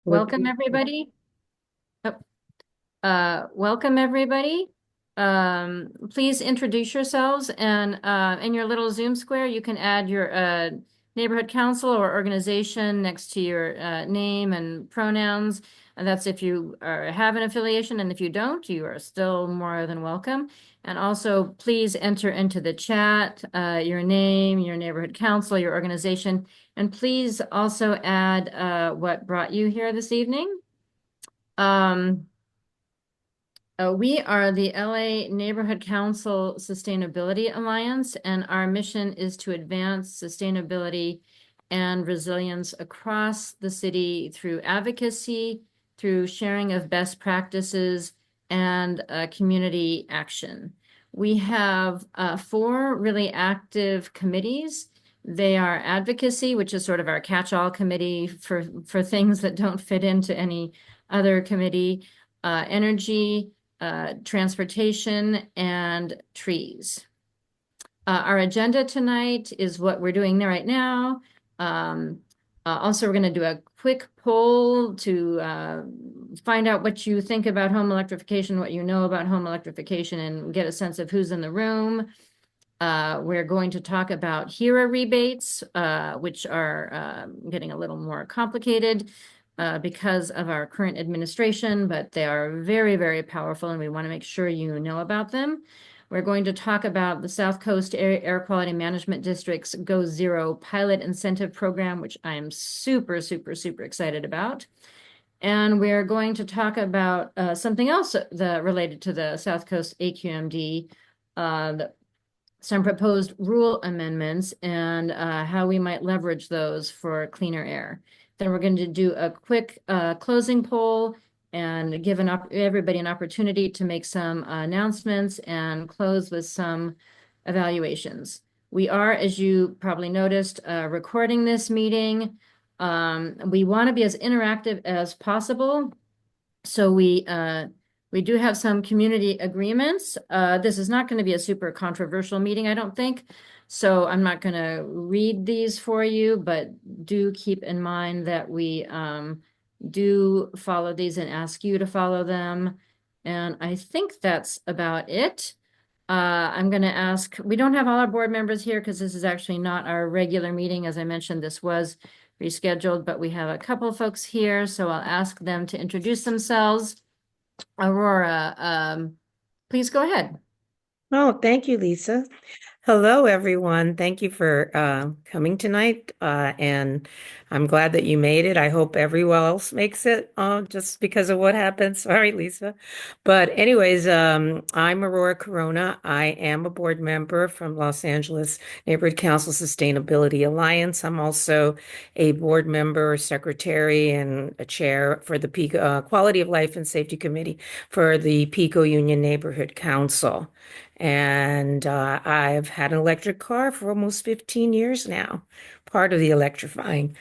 Welcome, Looking. everybody. Oh, welcome, everybody. Please introduce yourselves, and in your little Zoom square, you can add your neighborhood council or organization next to your name and pronouns. And that's if you have an affiliation, and if you don't, you are still more than welcome. And also, please enter into the chat your name, your neighborhood council, your organization, and please also add what brought you here this evening. Um, we are the LA Neighborhood Council Sustainability Alliance, and our mission is to advance sustainability and resilience across the city through advocacy, through sharing of best practices, and community action. We have four really active committees. They are advocacy, which is sort of our catch-all committee for things that don't fit into any other committee, energy, transportation, and trees. Our agenda tonight is what we're doing right now. Also, we're going to do a quick poll to find out what you think about home electrification, what you know about home electrification, and get a sense of who's in the room. We're going to talk about HEEHRA rebates, which are getting a little more complicated because of our current administration, but they are very, very powerful, and we want to make sure you know about them. We're going to talk about the South Coast Air Quality Management District's Go Zero pilot incentive program, which I am super, super, super excited about. And we're going to talk about something else related to the South Coast AQMD, some proposed rule amendments and how we might leverage those for cleaner air. Then we're going to do a quick closing poll and give everybody an opportunity to make some announcements and close with some evaluations. We are, as you probably noticed, recording this meeting. We want to be as interactive as possible. So we do have some community agreements. This is not going to be a super controversial meeting, I don't think. So I'm not going to read these for you, but do keep in mind that we do follow these and ask you to follow them. And I think that's about it. I'm going to ask, we don't have all our board members here because this is actually not our regular meeting. As I mentioned, this was rescheduled, but we have a couple of folks here, so I'll ask them to introduce themselves. Aurora, please go ahead. Oh, thank you, Lisa. Hello, everyone. Thank you for coming tonight. And I'm glad that you made it. I hope everyone else makes it just because of what happened. Sorry, Lisa. But anyways, I'm Aurora Corona. I am a board member from Los Angeles Neighborhood Council Sustainability Alliance. I'm also a board member, secretary, and a chair for the Quality of Life and Safety Committee for the Pico Union Neighborhood Council. And I've had an electric car for almost 15 years now, part of the electrifying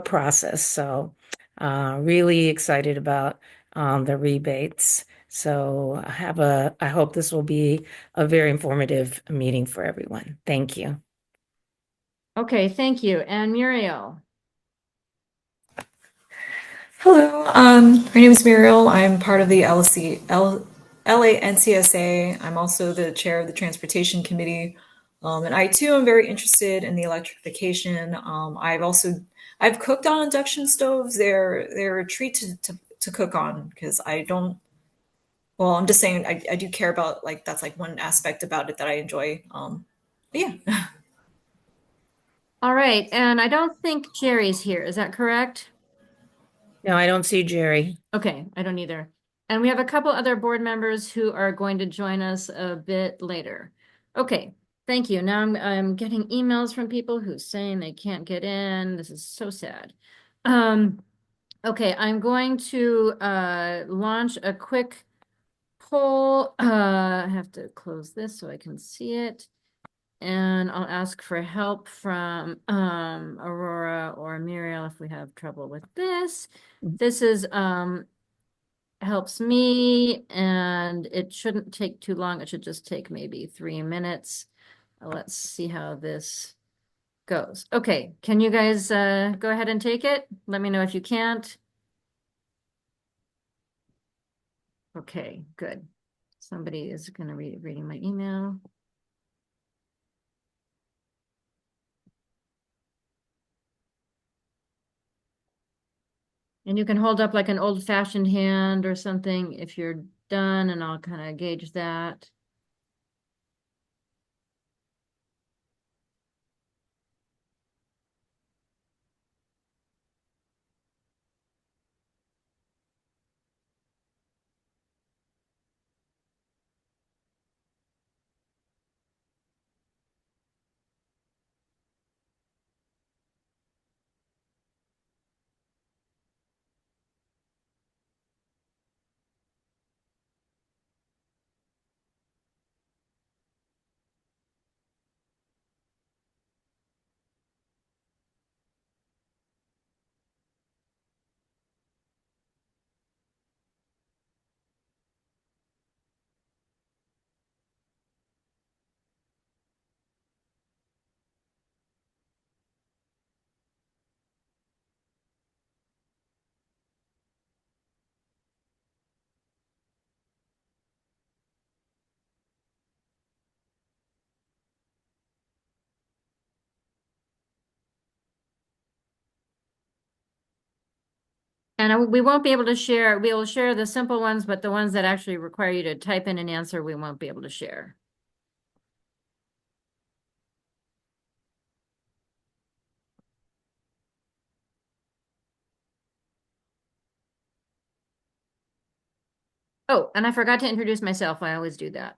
process. So really excited about the rebates. So I hope this will be a very informative meeting for everyone. Thank you. Okay, thank you. And Muriel. Hello, my name is Muriel. I'm part of the LANCSA. I'm also the chair of the Transportation Committee. And I too am very interested in the electrification. I've cooked on induction stoves. They're a treat to cook on because I don't, well, I'm just saying I do care about like that's like one aspect about it that I enjoy. But yeah. All right, and I don't think Jerry's here. Is that correct? No, I don't see Jerry. Okay, I don't either. And we have a couple other board members who are going to join us a bit later. Okay, thank you. Now I'm getting emails from people who's saying they can't get in. This is so sad. Um, okay, I'm going to launch a quick poll. I have to close this so I can see it. And I'll ask for help from Aurora or Muriel if we have trouble with this. This is helps me, and it shouldn't take too long. It should just take maybe 3 minutes. Let's see how this goes. Okay, can you guys go ahead and take it? Let me know if you can't. Okay, good. Somebody is going to be reading my email. And you can hold up like an old-fashioned hand or something if you're done, and I'll kind of gauge that. And we won't be able to share, we will share the simple ones, but the ones that actually require you to type in an answer, we won't be able to share. Oh, and I forgot to introduce myself. I always do that.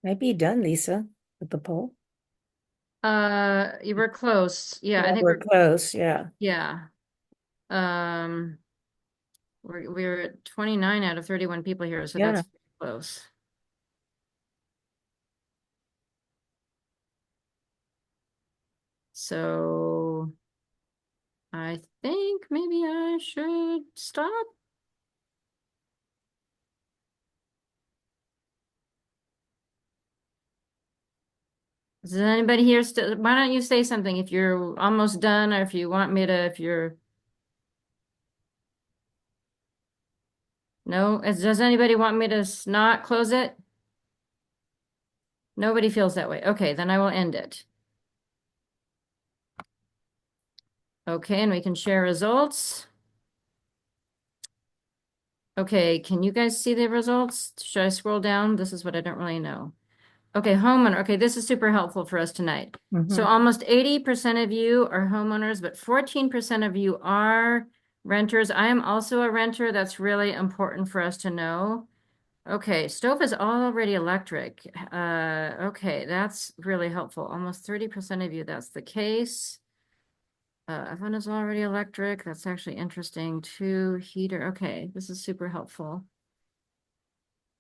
Might be done, Lisa, with the poll. You were close. Yeah, I Yeah, think we're close, yeah. yeah. Um, we're at 29 out of 31 people here, so Yeah. that's close. So I maybe I should stop. Is anybody here still? Why don't you say something if you're almost done, or if you want me to, if you're. No, does anybody want me to not close it? Nobody feels that way. Okay, then I will end it. Okay, and we can share results. Okay, can you guys see the results? Should I scroll down? This is what I don't really know. Okay, homeowner. Okay, this is super helpful for us tonight. So almost 80% of you are homeowners, but 14% of you are renters. I am also a renter. That's really important for us to know. Okay, stove is already electric. Okay, that's really helpful. Almost 30% of you, that's the case. Oven is already electric. That's actually interesting too. Heater. Okay, this is super helpful.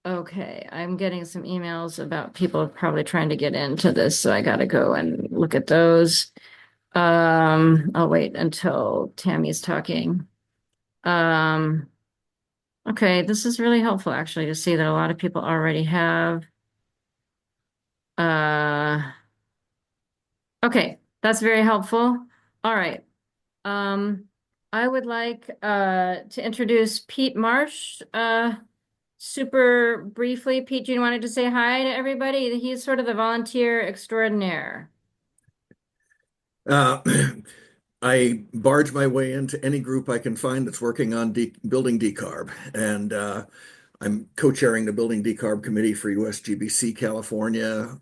Okay, I'm getting some emails about people probably trying to get into this, so I gotta go and look at those. I'll wait until Tammy's talking. Okay, this is really helpful actually to see that a lot of people already have. Okay, that's very helpful. All right. I would like to introduce Pete Marsh super briefly. Pete, do you wanted to say hi to everybody? He's sort of the volunteer extraordinaire. Uh, I barge my way into any group I can find that's working on building decarb. And I'm co-chairing the Building Decarb Committee for USGBC California,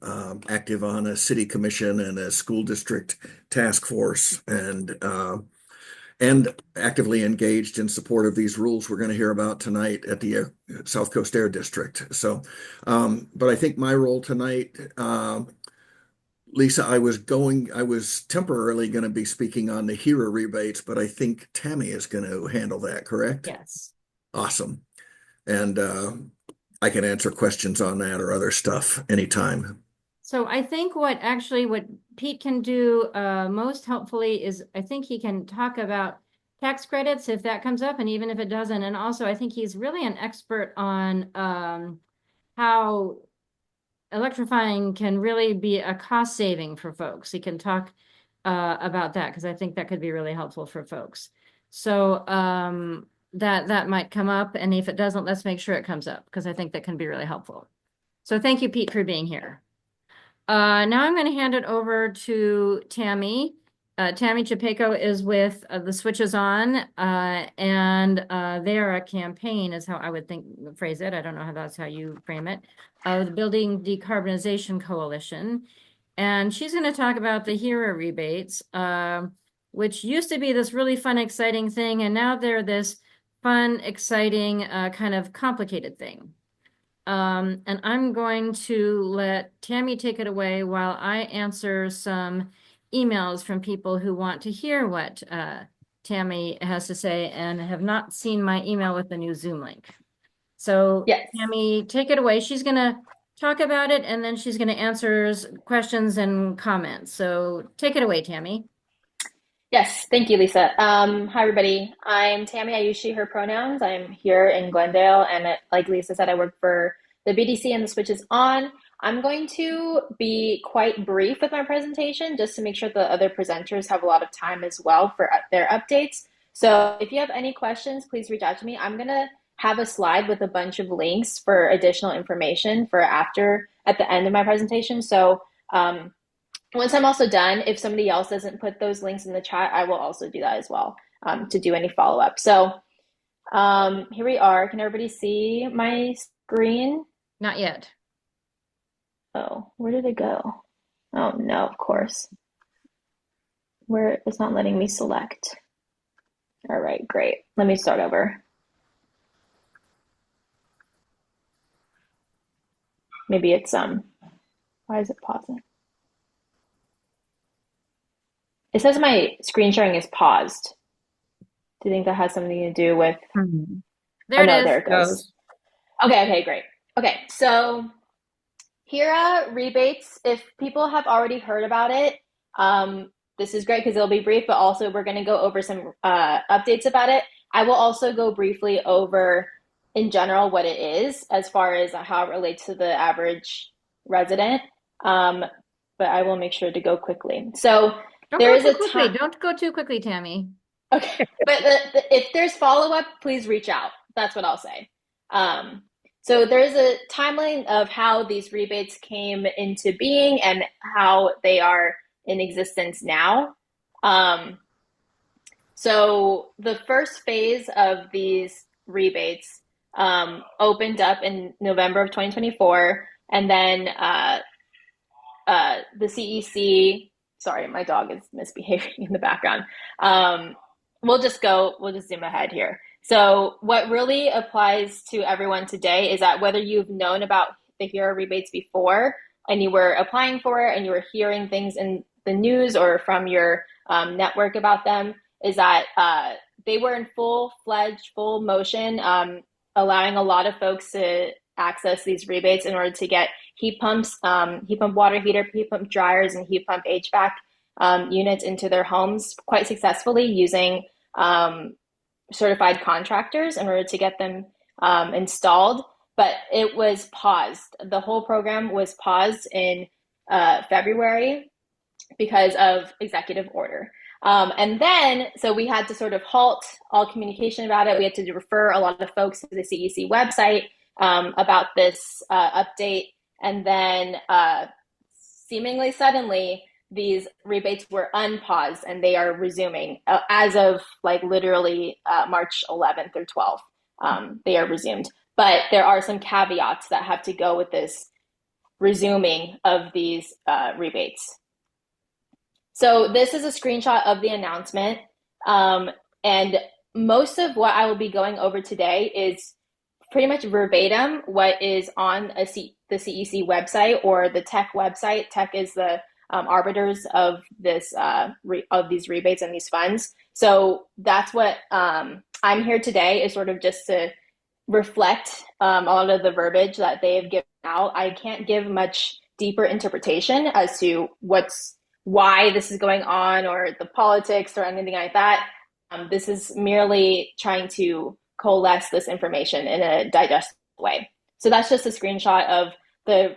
active on a city commission and a school district task force, and actively engaged in support of these rules we're going to hear about tonight at the South Coast Air District. So, but I think my role tonight, Lisa, I was temporarily going to be speaking on the HEEHRA rebates, but I think Tami is going to handle that, correct? Yes. Awesome. And I can answer questions on that or other stuff anytime. So I think what Pete can do most helpfully is I think he can talk about tax credits if that comes up, and even if it doesn't. And also I think he's really an expert on how electrifying can really be a cost saving for folks. He can talk about that because I think that could be really helpful for folks. So that might come up, and if it doesn't, let's make sure it comes up because I think that can be really helpful. So thank you, Pete, for being here. Now I'm going to hand it over to Tami. Tami Chipeco is with the Switches On, and they are a campaign, is how I would phrase it. I don't know how that's how you frame it. The Building Decarbonization Coalition, and she's going to talk about the HEEHRA rebates, which used to be this really fun, exciting thing, and now they're this fun, exciting, kind of complicated thing. And I'm going to let Tami take it away while I answer some emails from people who want to hear what Tami has to say and have not seen my email with the new Zoom link. So Yes. Tami, take it away. She's going to talk about it, and then she's going to answer questions and comments. So take it away, Tami. Yes, thank you, Lisa. Hi, everybody. I'm Tami. I use she, her pronouns. I'm here in Glendale, and like Lisa said, I work for the BDC and the Switches On. I'm going to be quite brief with my presentation just to make sure the other presenters have a lot of time as well for their updates. So if you have any questions, please reach out to me. I'm going to have a slide with a bunch of links for additional information for after at the end of my presentation. So once I'm also done, if somebody else doesn't put those links in the chat, I will also do that as well to do any follow-up. So here we are. Can everybody see my screen? Not yet. Oh, where did it go? Oh, no, of course. Where it's not letting me select. All right, great. Let me start over. Maybe it's why is it pausing? It says my screen sharing is paused. Do you think that has something to do with? There it is. There it goes. Okay, great. Okay, so HEEHRA rebates, if people have already heard about it, this is great because it'll be brief, but also we're going to go over some updates about it. I will also go briefly over, in general, what it is as far as how it relates to the average resident. But I will make sure to go quickly. So Don't there go is too a quickly. time. Don't go too quickly, Tami. Okay, but if there's follow-up, please reach out. That's what I'll say. So there's a timeline of how these rebates came into being and how they are in existence now. So the first phase of these rebates opened up in November of 2024, and then the CEC, sorry, my dog is misbehaving in the background. We'll just zoom ahead here. So what really applies to everyone today is that whether you've known about the HEEHRA rebates before and you were applying for it and you were hearing things in the news or from your network about them, is that they were in full-fledged, full motion, allowing a lot of folks to access these rebates in order to get heat pumps, heat pump water heater, heat pump dryers, and heat pump HVAC units into their homes quite successfully using certified contractors in order to get them installed. But it was paused. The whole program was paused in February because of executive order. And then, so we had to sort of halt all communication about it. We had to refer a lot of folks to the CEC website about this update. And then seemingly suddenly, these rebates were unpaused and they are resuming as of like literally March 11th or 12th. They are resumed. But there are some caveats that have to go with this resuming of these rebates. So this is a screenshot of the announcement. And most of what I will be going over today is pretty much verbatim what is on the CEC website or the TEC website. TEC is the arbiters of this of these rebates and these funds. So that's what I'm here today, is sort of just to reflect a lot of the verbiage that they have given out. I can't give much deeper interpretation as to why this is going on or the politics or anything like that. This is merely trying to coalesce this information in a digestible way. So that's just a screenshot of the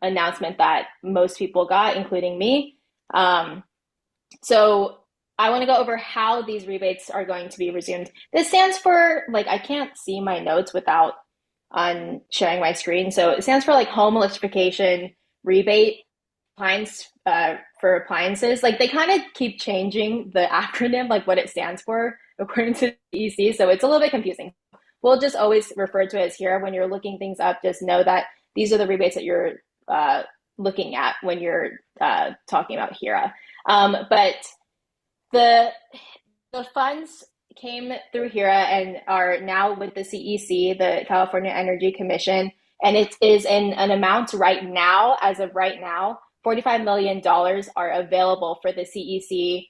announcement that most people got, including me. So I want to go over how these rebates are going to be resumed. This stands for, like, I can't see my notes without sharing my screen. So it stands for like home electrification rebate for appliances. Like, they kind of keep changing the acronym, like what it stands for according to the EC. So it's a little bit confusing. We'll just always refer to it as HEEHRA. When you're looking things up, just know that these are the rebates that you're looking at when you're talking about HEEHRA. But the funds came through HEEHRA and are now with the CEC, the California Energy Commission, and it is in an amount right now, as of right now, $45 million are available for the CEC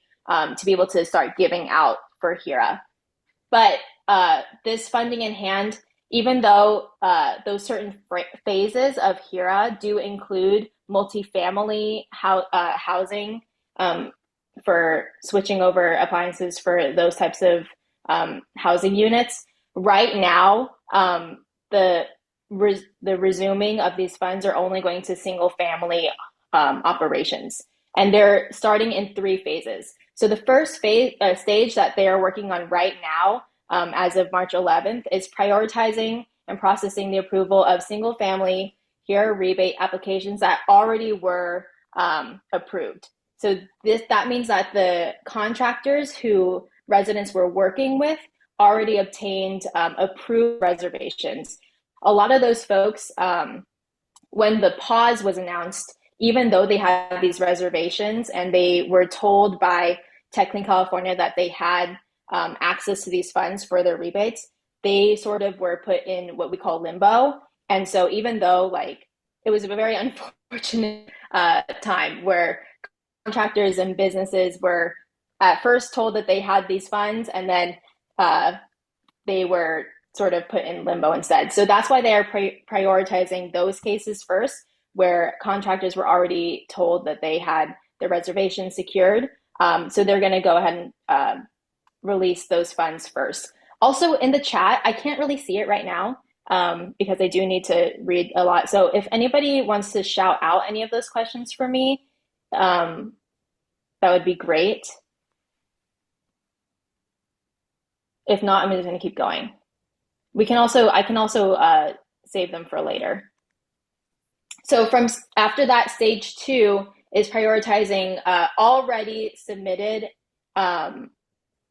to be able to start giving out for HEEHRA. But this funding in hand, even though those certain phases of HEEHRA do include multifamily housing for switching over appliances for those types of housing units, right now the resuming of these funds are only going to single family operations, and they're starting in 3 phases. So the first stage that they are working on right now, as of March 11th, is prioritizing and processing the approval of single family HEEHRA rebate applications that already were approved. So that means that the contractors who residents were working with already obtained approved reservations. A lot of those folks, when the pause was announced, even though they had these reservations and they were told by TECLIN California that they had access to these funds for their rebates, they sort of were put in what we call limbo. And so even though, like, it was a very unfortunate time where contractors and businesses were at first told that they had these funds, and then they were sort of put in limbo instead. So that's why they are prioritizing those cases first, where contractors were already told that they had the reservation secured. So they're going to go ahead and release those funds first. Also in the chat, I can't really see it right now because I do need to read a lot. So if anybody wants to shout out any of those questions for me, that would be great. If not, I'm just going to keep going. I can also save them for later. So from after that, stage 2 is prioritizing already submitted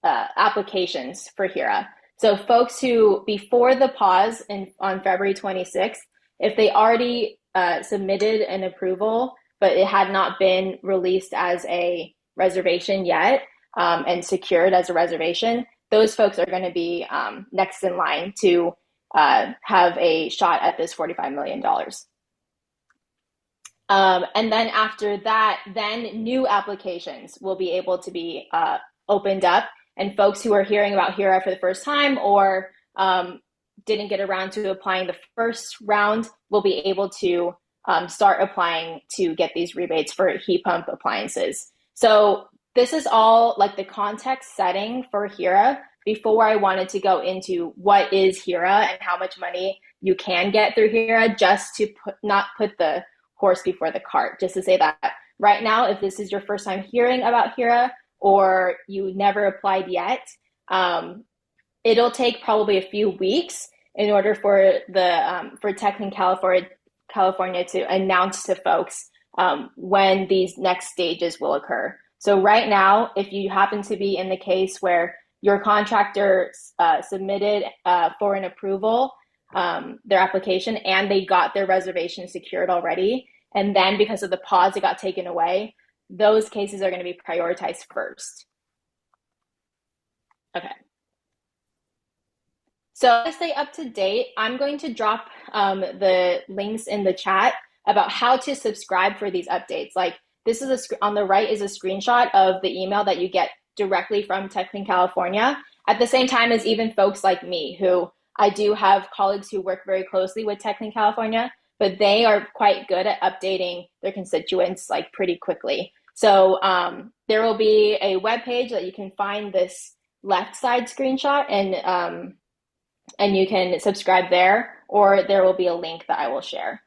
applications for HEEHRA. So folks who, before the pause on February 26th, if they already submitted an approval, but it had not been released as a reservation yet and secured as a reservation, those folks are going to be next in line to have a shot at this $45 million. And then after that, then new applications will be able to be opened up, and folks who are hearing about HEEHRA for the first time or didn't get around to applying the first round will be able to start applying to get these rebates for heat pump appliances. So this is all like the context setting for HEEHRA before I wanted to go into what is HEEHRA and how much money you can get through HEEHRA, just to not put the horse before the cart, just to say that right now, if this is your first time hearing about HEEHRA or you never applied yet, it'll take probably a few weeks in order for the for Tech in California to announce to folks when these next stages will occur. So right now, if you happen to be in the case where your contractor submitted for an approval their application and they got their reservation secured already, and then because of the pause, it got taken away, those cases are going to be prioritized first. Okay. So to stay up to date, I'm going to drop the links in the chat about how to subscribe for these updates. Like this is on the right is a screenshot of the email that you get directly from Tech in California. At the same time as even folks like me, who I do have colleagues who work very closely with Tech in California, but they are quite good at updating their constituents like pretty quickly. So there will be a web page that you can find this left side screenshot, and you can subscribe there, or there will be a link that I will share.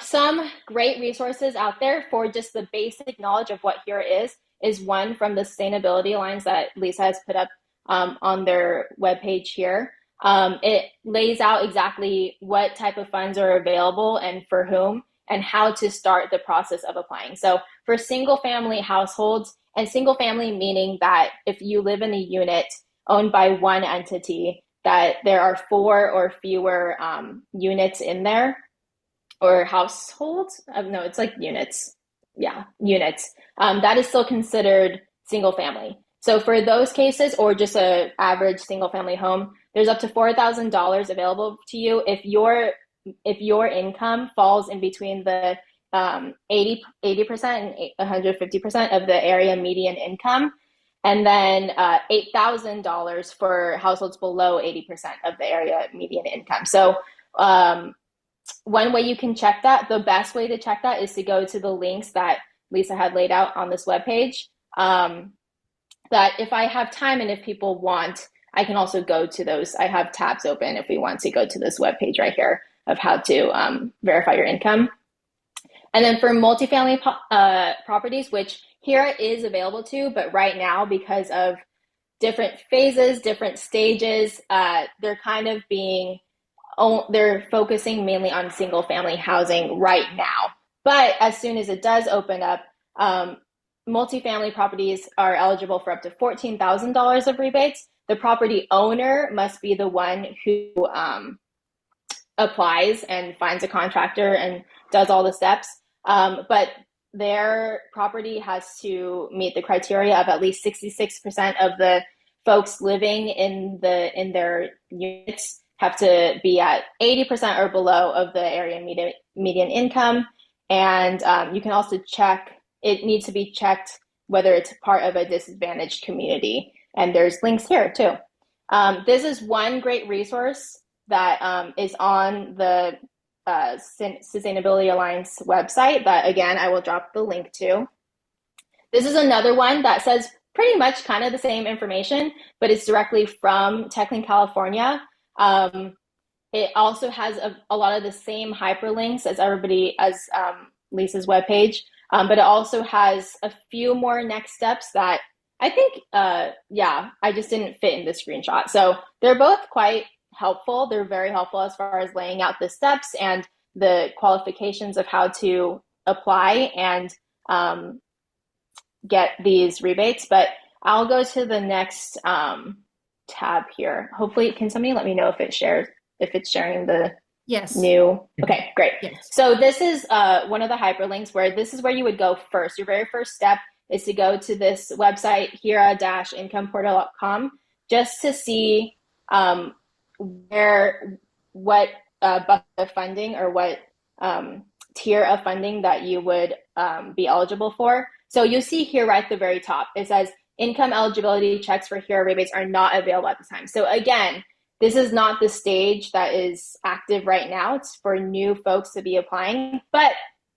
Some great resources out there for just the basic knowledge of what HEEHRA is one from the sustainability lines that Lisa has put up on their webpage here. It lays out exactly what type of funds are available and for whom, and how to start the process of applying. So for single family households, and single family meaning that if you live in a unit owned by one entity, that there are 4 or fewer units in there, or households. No, it's like units. Yeah, units. That is still considered single family. So for those cases, or just an average single family home, there's up to $4,000 available to you if your income falls in between the 80% and 150% of the area median income, and then $8,000 for households below 80% of the area median income. So one way you can check that, the best way to check that is to go to the links that Lisa had laid out on this webpage. That if I have time and if people want, I can also go to those. I have tabs open if we want to go to this webpage right here of how to verify your income. And then for multifamily properties, which HEEHRA is available to, but right now, because of different phases, different stages, they're kind of they're focusing mainly on single family housing right now. But as soon as it does open up, multifamily properties are eligible for up to $14,000 of rebates. The property owner must be the one who applies and finds a contractor and does all the steps. But their property has to meet the criteria of at least 66% of the folks living in their units have to be at 80% or below of the area median income. And you can also check, it needs to be checked whether it's part of a disadvantaged community. And there's links here too. This is one great resource that is on the Sustainability Alliance website that, again, I will drop the link to. This is another one that says pretty much kind of the same information, but it's directly from TechLink California. It also has a lot of the same hyperlinks as Lisa's webpage, but it also has a few more next steps that I think, I just didn't fit in the screenshot. So they're both quite helpful. They're very helpful as far as laying out the steps and the qualifications of how to apply and get these rebates. But I'll go to the next tab here. Hopefully, can somebody let me know if it's sharing the Yes. new? Okay, great. Yes. So this is one of the hyperlinks where this is where you would go first. Your very first step is to go to this website, HEEHRA-incomeportal.com, just to see what bucket of funding or what tier of funding that you would be eligible for. So you'll see here right at the very top, it says income eligibility checks for HEEHRA rebates are not available at this time. So again, this is not the stage that is active right now. It's for new folks to be applying. But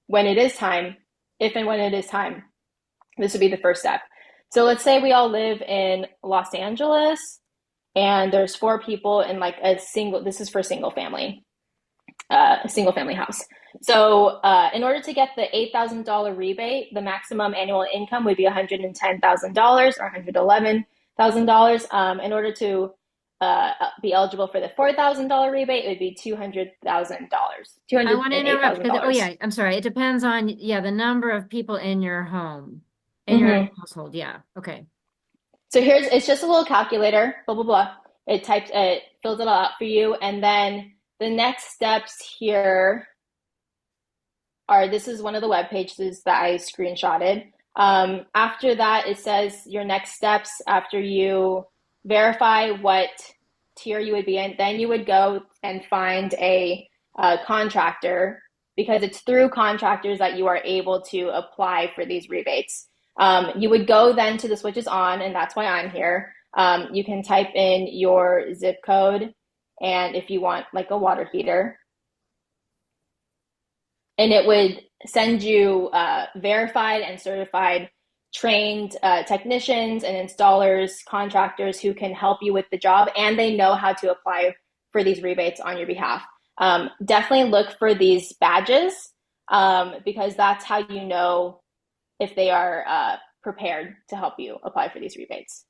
when it is time, if and when it is time, this would be the first step. So let's say we all live in Los Angeles and there's 4 people in like this is for a single family house. So in order to get the $8,000 rebate, the maximum annual income would be $110,000 or $111,000. In order to be eligible for the $4,000 rebate, it would be $200,000. I want to interrupt because, I'm sorry. It depends on, the number of people in your home, in your household. Yeah. Okay. So it's just a little calculator, blah, blah, blah. It fills it all out for you. And then the next steps here this is one of the web pages that I screenshotted. After that, it says your next steps after you verify what tier you would be in. Then you would go and find a contractor, because it's through contractors that you are able to apply for these rebates. You would go then to the switches on, and that's why I'm here. You can type in your zip code and if you want like a water heater, and it would send you verified and certified trained technicians and installers, contractors who can help you with the job, and they know how to apply for these rebates on your behalf. Definitely look for these badges because that's how you know if they are prepared to help you apply for these rebates.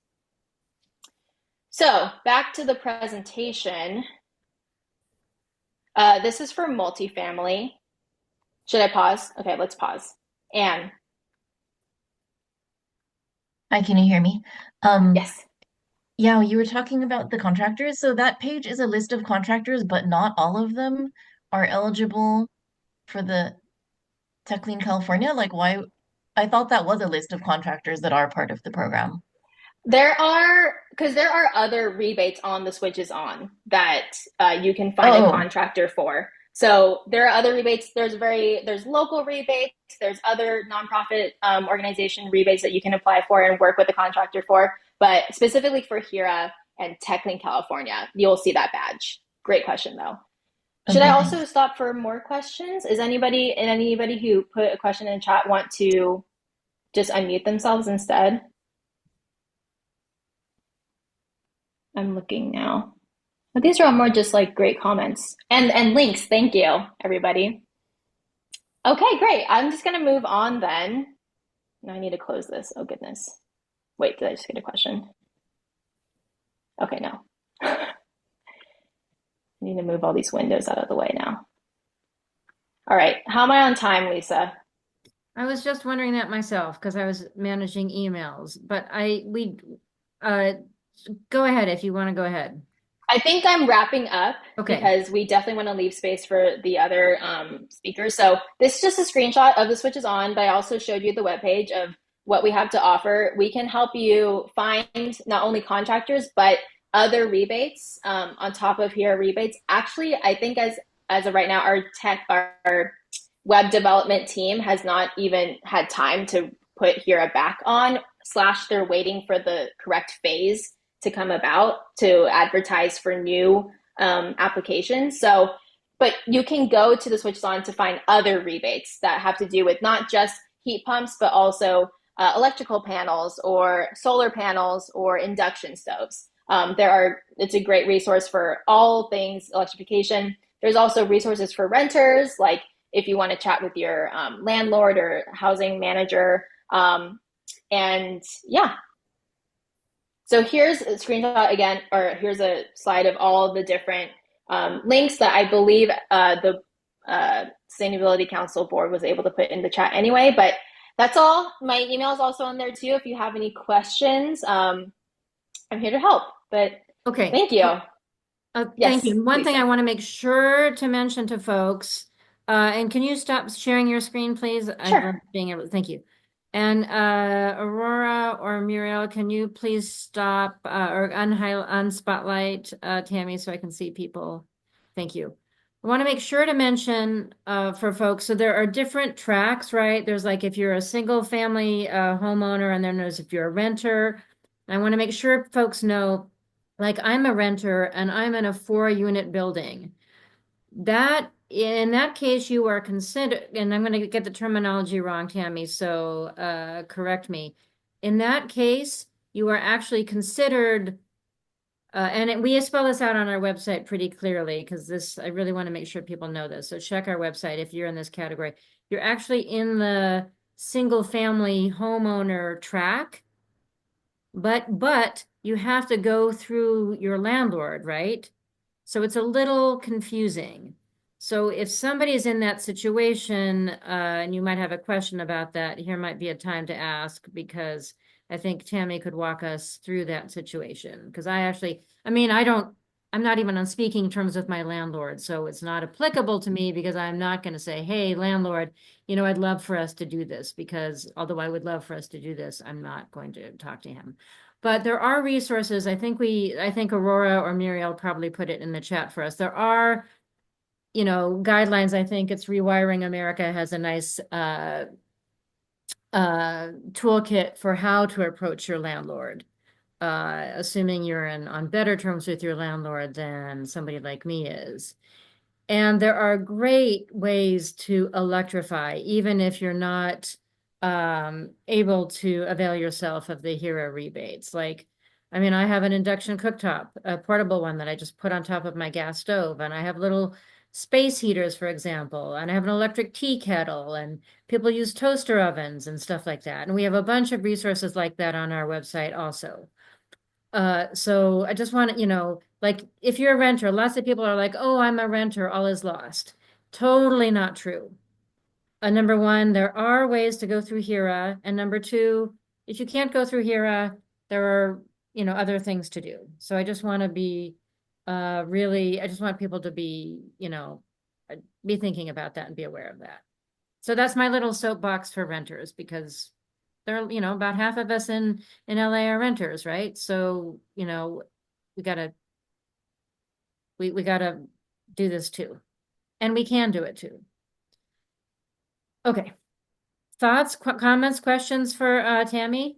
So back to the presentation. This is for multifamily. Should I pause? Okay, let's pause. Anne. Hi, can you hear me? Yes. Yeah, you were talking about the contractors. So that page is a list of contractors, but not all of them are eligible for the TechLean California. Like, why? I thought that was a list of contractors that are part of the program. Because there are other rebates on the switches on that you can find a contractor for. So there are other rebates. There's local rebates. There's other nonprofit organization rebates that you can apply for and work with a contractor for. But specifically for HEEHRA and TechLean California, you'll see that badge. Great question, though. Should I also stop for more questions? Is anybody who put a question in chat want to just unmute themselves instead? I'm looking now. But these are all more just like great comments and links. Thank you, everybody. Okay, great. I'm just going to move on then. Now I need to close this. Oh, goodness. Wait, did I just get a question? Okay, no. I need to move all these windows out of the way now. All right. How am I on time, Lisa? I was just wondering that myself because I was managing emails, but go ahead if you want to go ahead. I think I'm wrapping up okay. Because we definitely want to leave space for the other speakers. So this is just a screenshot of the switches on, but I also showed you the webpage of what we have to offer. We can help you find not only contractors, but other rebates on top of HEEHRA rebates. Actually, I think as of right now, our web development team has not even had time to put HEEHRA back on, / they're waiting for the correct phase to come about to advertise for new applications. So but you can go to the switches on to find other rebates that have to do with not just heat pumps, but also electrical panels or solar panels or induction stoves. It's a great resource for all things electrification. There's also resources for renters, like if you want to chat with your landlord or housing manager. And yeah, so here's a screenshot again, or here's a slide of all the different links that I believe the Sustainability Council board was able to put in the chat anyway. But that's all. My email is also on there too. If you have any questions, I'm here to help. But Okay. thank you. Thank Yes, you. One thing Lisa. I want to make sure to mention to folks, and can you stop sharing your screen, please? I Sure. love being able to, thank you. And Aurora or Muriel, can you please stop or unspotlight Tami so I can see people? Thank you. I want to make sure to mention for folks, so there are different tracks, right? There's like if you're a single family homeowner, and then there's if you're a renter. I want to make sure folks know, like I'm a renter and I'm in a 4-unit building. That in that case, you are considered, and I'm going to get the terminology wrong, Tami, so correct me. In that case, you are actually considered, we spell this out on our website pretty clearly because I really want to make sure people know this. So check our website if you're in this category. You're actually in the single family homeowner track, but you have to go through your landlord, right? So it's a little confusing. So if somebody's in that situation, and you might have a question about that, here might be a time to ask, because I think Tami could walk us through that situation. Because I'm not even on speaking terms with my landlord, so it's not applicable to me because I'm not going to say, hey, landlord, I'd love for us to do this, because although I would love for us to do this, I'm not going to talk to him. But there are resources. I think Aurora or Muriel probably put it in the chat for us. There are, guidelines. I think it's Rewiring America has a nice toolkit for how to approach your landlord, assuming you're on better terms with your landlord than somebody like me is. And there are great ways to electrify, even if you're not able to avail yourself of the HEEHRA rebates. I have an induction cooktop, a portable one that I just put on top of my gas stove, and I have little space heaters, for example, and I have an electric tea kettle, and people use toaster ovens and stuff like that. And we have a bunch of resources like that on our website also. So I just want to, like if you're a renter, lots of people are like, oh, I'm a renter, all is lost. Totally not true. Number one, there are ways to go through HEEHRA. And number two, if you can't go through HEEHRA, there are, other things to do. So I just want to be I just want people to be, be thinking about that and be aware of that. So that's my little soapbox for renters, because there are, about half of us in LA are renters, right? So, we gotta do this too. And we can do it too. Okay. Thoughts, comments, questions for Tami?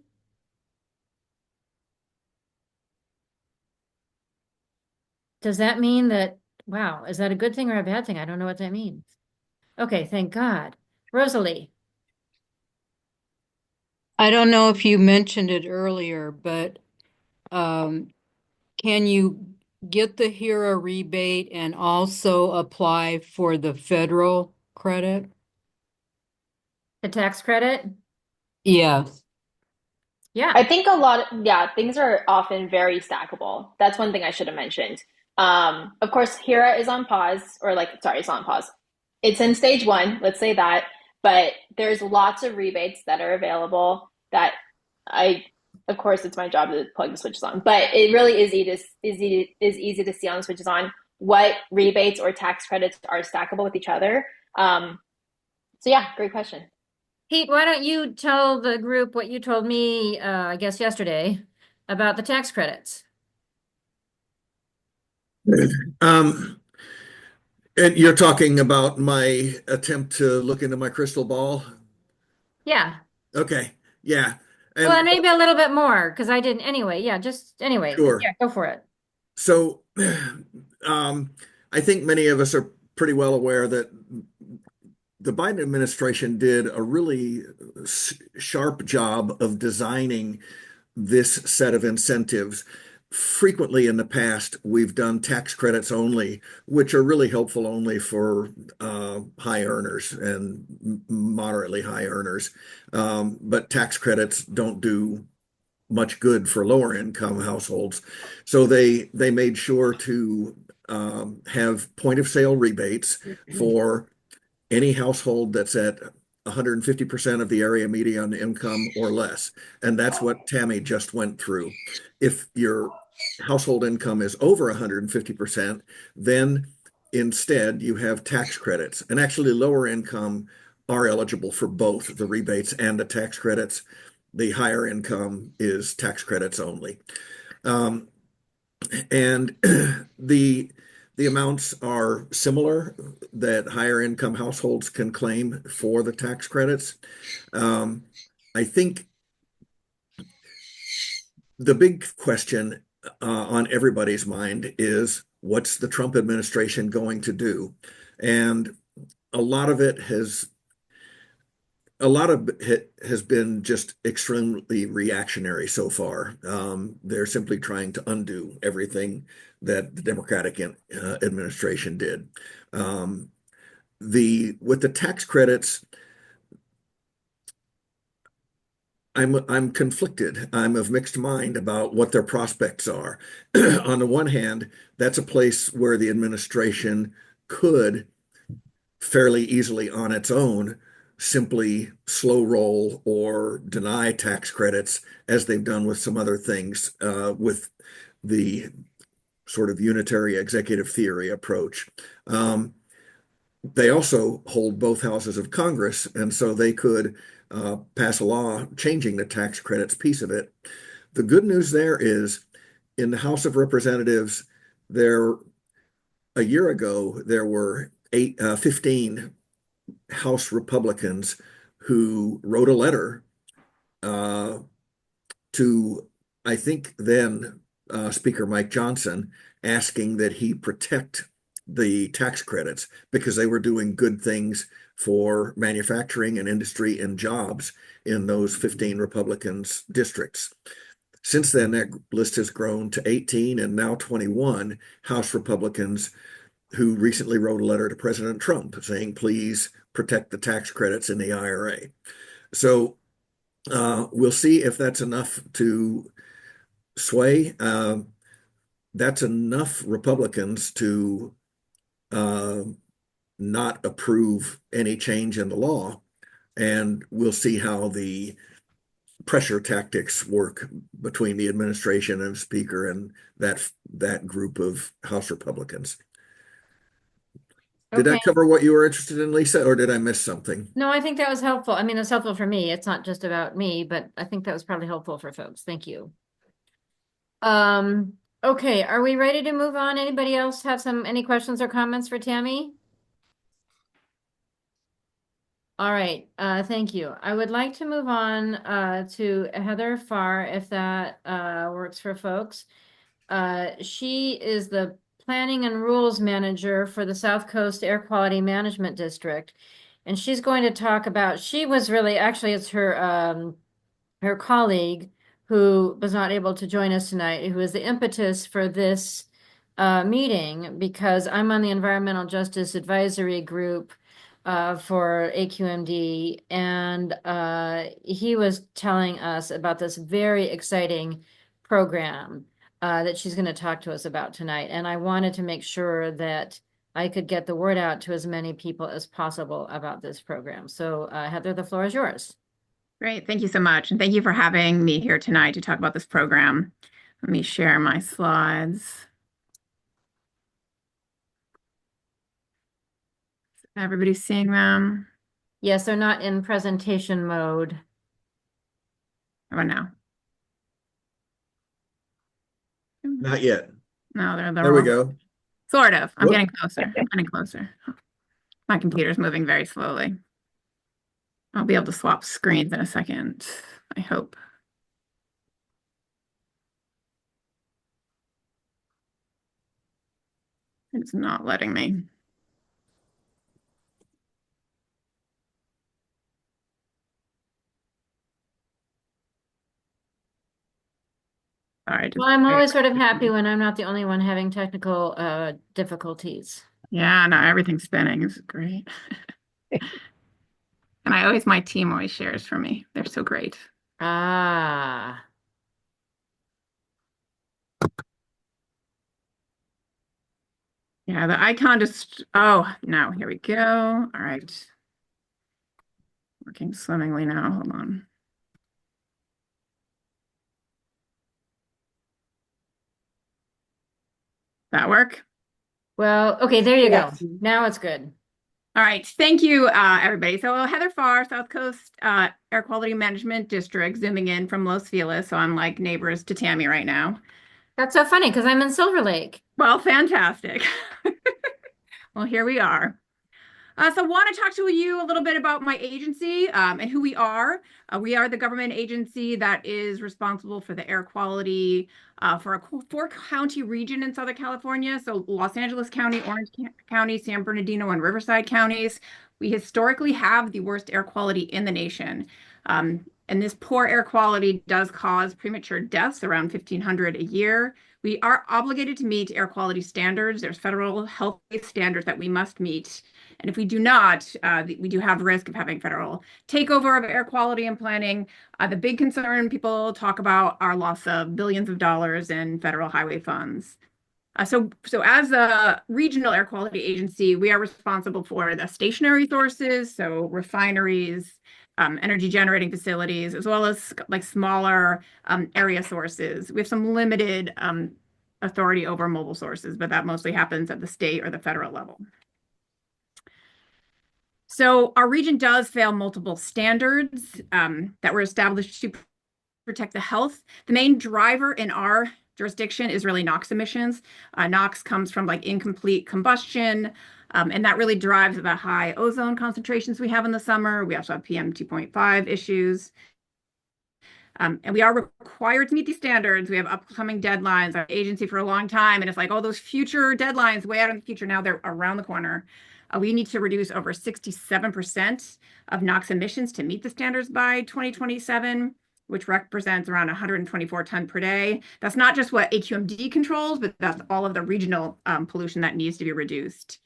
Does that mean that, wow, is that a good thing or a bad thing? I don't know what that means. Okay, thank God. Rosalie. I don't know if you mentioned it earlier, but can you get the HERA rebate and also apply for the federal credit? The tax credit? Yeah. Yeah. I think things are often very stackable. That's one thing I should have mentioned. Of course, HERA is on pause, sorry, it's not on pause. It's in stage 1, let's say that, but there's lots of rebates that are available that of course, it's my job to plug the switches on, but it really is easy to see on the switches on what rebates or tax credits are stackable with each other. So yeah, great question. Pete, why don't you tell the group what you told me, I guess yesterday, about the tax credits? And you're talking about my attempt to look into my crystal ball? Yeah. Okay. Yeah. Well, maybe a little bit more, because I didn't anyway. Yeah, Sure. Yeah, go for it. So I think many of us are pretty well aware that the Biden administration did a really sharp job of designing this set of incentives. Frequently in the past, we've done tax credits only, which are really helpful only for high earners and moderately high earners. But tax credits don't do much good for lower income households. So they made sure to have point of sale rebates for any household that's at 150% of the area median income or less. And that's what Tami just went through. If your household income is over 150%, then instead you have tax credits. And actually, lower income are eligible for both the rebates and the tax credits. The higher income is tax credits only. And the amounts are similar that higher income households can claim for the tax credits. I think the big question on everybody's mind is, what's the Trump administration going to do? And a lot of it has been just extremely reactionary so far. They're simply trying to undo everything that the Democratic administration did. With the tax credits, I'm conflicted. I'm of mixed mind about what their prospects are. On the one hand, that's a place where the administration could fairly easily on its own simply slow roll or deny tax credits, as they've done with some other things, with the sort of unitary executive theory approach. They also hold both houses of Congress, and so they could pass a law changing the tax credits piece of it. The good news there is, in the House of Representatives, a year ago, there were 15 House Republicans who wrote a letter to, I think then, Speaker Mike Johnson, asking that he protect the tax credits because they were doing good things for manufacturing and industry and jobs in those 15 Republicans' districts. Since then, that list has grown to 18 and now 21 House Republicans who recently wrote a letter to President Trump saying, please protect the tax credits in the IRA. So we'll see if that's enough to sway. That's enough Republicans to not approve any change in the law. And we'll see how the pressure tactics work between the administration and Speaker and that group of House Republicans. Did Okay. that cover what you were interested in, Lisa, or did I miss something? No, I think that was helpful. I mean, it's helpful for me. It's not just about me, but I think that was probably helpful for folks. Thank you. Okay, are we ready to move on? Anybody else have any questions or comments for Tami? All right, thank you. I would like to move on to Heather Farr, if that works for folks. She is the Planning and Rules Manager for the South Coast Air Quality Management District. And she's going to talk about, it's her colleague who was not able to join us tonight, who is the impetus for this meeting, because I'm on the Environmental Justice Advisory Group for AQMD, and he was telling us about this very exciting program that she's going to talk to us about tonight. And I wanted to make sure that I could get the word out to as many people as possible about this program. So Heather, the floor is yours. Great. Thank you so much. And thank you for having me here tonight to talk about this program. Let me share my slides. Everybody's seeing them? Yes, they're not in presentation mode. Oh, no. Not yet. No, they're There we go. Sort of. I'm Whoop. getting closer. I'm getting closer. My computer's moving very slowly. I'll be able to swap screens in a second, I hope. It's not letting me. Sorry, Well, I'm always sort of happy when I'm not the only one having technical difficulties. Yeah, no, everything's spinning. It's great. And my team always shares for me. They're so great. Ah. Yeah, the icon just, oh, no, here we go. All right. Working swimmingly now. Hold on. That work? Well, okay, there you Yes. go. Now it's good. All right. Thank you, everybody. So Heather Farr, South Coast Air Quality Management District, zooming in from Los Feliz. So I'm like neighbors to Tami right now. That's so funny because I'm in Silver Lake. Well, fantastic. Well, here we are. So I want to talk to you a little bit about my agency and who we are. We are the government agency that is responsible for the air quality for a four-county region in Southern California. So Los Angeles County, Orange County, San Bernardino, and Riverside counties. We historically have the worst air quality in the nation. And this poor air quality does cause premature deaths, around 1,500 a year. We are obligated to meet air quality standards. There's federal health standards that we must meet. And if we do not, we do have risk of having federal takeover of air quality and planning. The big concern people talk about are loss of billions of dollars in federal highway funds. So as a regional air quality agency, we are responsible for the stationary sources, so refineries, energy generating facilities, as well as like smaller area sources. We have some limited authority over mobile sources, but that mostly happens at the state or the federal level. So our region does fail multiple standards that were established to protect the health. The main driver in our jurisdiction is really NOx emissions. NOx comes from like incomplete combustion, and that really drives the high ozone concentrations we have in the summer. We also have PM 2.5 issues. And we are required to meet these standards. We have upcoming deadlines. Our agency for a long time, and it's like all those future deadlines way out in the future. Now they're around the corner. We need to reduce over 67% of NOx emissions to meet the standards by 2027, which represents around 124 tons per day. That's not just what AQMD controls, but that's all of the regional pollution that needs to be reduced.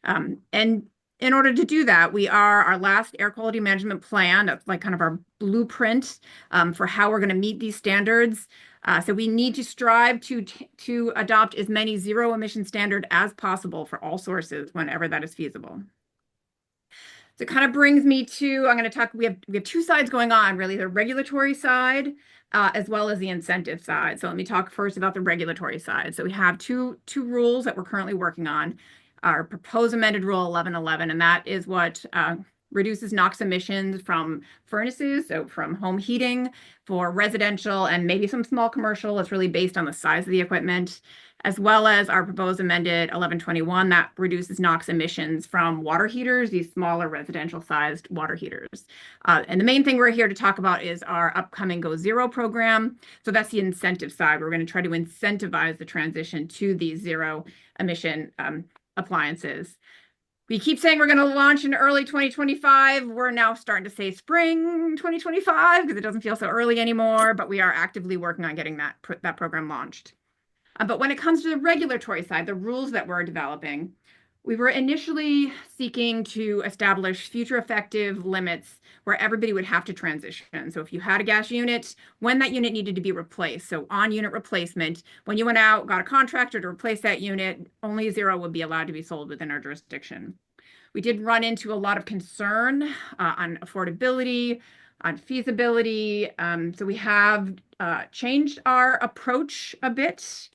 And in order to do that, our last air quality management plan, that's like kind of our blueprint for how we're going to meet these standards. So we need to strive to adopt as many zero emission standards as possible for all sources whenever that is feasible. So it kind of brings me to, I'm going to talk, we have two sides going on, really, the regulatory side as well as the incentive side. So let me talk first about the regulatory side. So we have two rules that we're currently working on. Our proposed amended rule 1111, and that is what reduces NOx emissions from furnaces, so from home heating for residential and maybe some small commercial. It's really based on the size of the equipment, as well as our proposed amended 1121 that reduces NOx emissions from water heaters, these smaller residential sized water heaters. And the main thing we're here to talk about is our upcoming Go Zero program. So that's the incentive side. We're going to try to incentivize the transition to these zero emission appliances. We keep saying we're going to launch in early 2025. We're now starting to say spring 2025 because it doesn't feel so early anymore, but we are actively working on getting that program launched. But when it comes to the regulatory side, the rules that we're developing, we were initially seeking to establish future effective limits where everybody would have to transition. So if you had a gas unit, when that unit needed to be replaced, so on unit replacement, when you went out, got a contractor to replace that unit, only zero would be allowed to be sold within our jurisdiction. We did run into a lot of concern on affordability, on feasibility. So we have changed our approach a bit.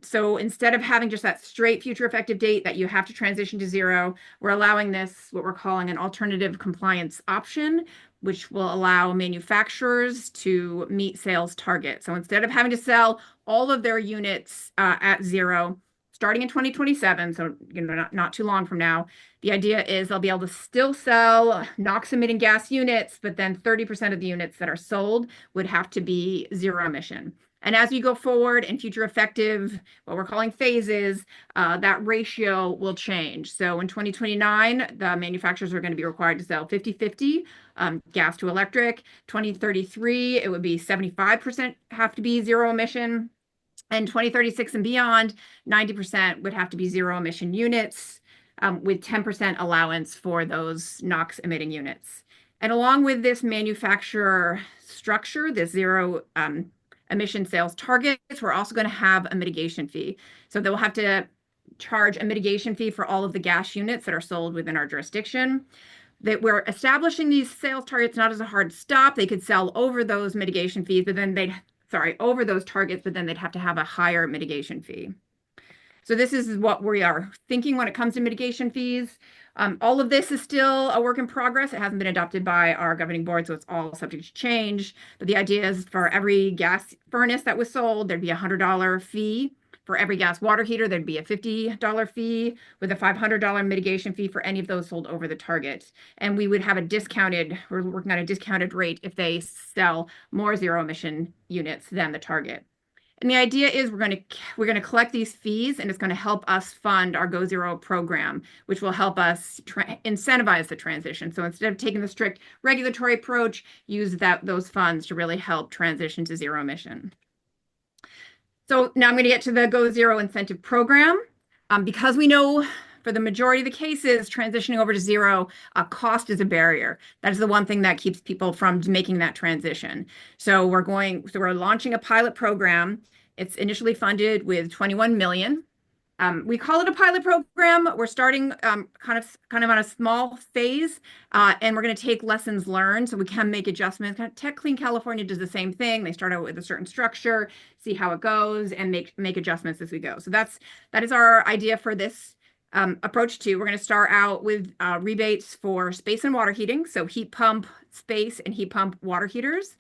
So instead of having just that straight future effective date that you have to transition to zero, we're allowing this, what we're calling an alternative compliance option, which will allow manufacturers to meet sales targets. So instead of having to sell all of their units at zero, starting in 2027, so not too long from now, the idea is they'll be able to still sell NOx emitting gas units, but then 30% of the units that are sold would have to be zero emission. And as we go forward in future effective, what we're calling phases, that ratio will change. So in 2029, the manufacturers are going to be required to sell 50-50 gas to electric. 2033, it would be 75% have to be zero emission. And 2036 and beyond, 90% would have to be zero emission units with 10% allowance for those NOx emitting units. And along with this manufacturer structure, this zero emission sales targets, we're also going to have a mitigation fee. So they'll have to charge a mitigation fee for all of the gas units that are sold within our jurisdiction. That we're establishing these sales targets not as a hard stop. They could sell over those mitigation fees, but then over those targets, but then they'd have to have a higher mitigation fee. So this is what we are thinking when it comes to mitigation fees. All of this is still a work in progress. It hasn't been adopted by our governing board, so it's all subject to change. But the idea is for every gas furnace that was sold, there'd be a $100 fee. For every gas water heater, there'd be a $50 fee with a $500 mitigation fee for any of those sold over the target. And we would have we're working on a discounted rate if they sell more zero emission units than the target. And the idea is we're going to collect these fees, and it's going to help us fund our Go Zero program, which will help us incentivize the transition. So instead of taking the strict regulatory approach, use those funds to really help transition to zero emission. So now I'm going to get to the Go Zero incentive program. Because we know for the majority of the cases, transitioning over to zero, cost is a barrier. That is the one thing that keeps people from making that transition. So we're launching a pilot program. It's initially funded with $21 million. We call it a pilot program. We're starting kind of on a small phase, and we're going to take lessons learned so we can make adjustments. Tech Clean California does the same thing. They start out with a certain structure, see how it goes, and make adjustments as we go. So that is our idea for this approach too. We're going to start out with rebates for space and water heating, so heat pump space and heat pump water heaters.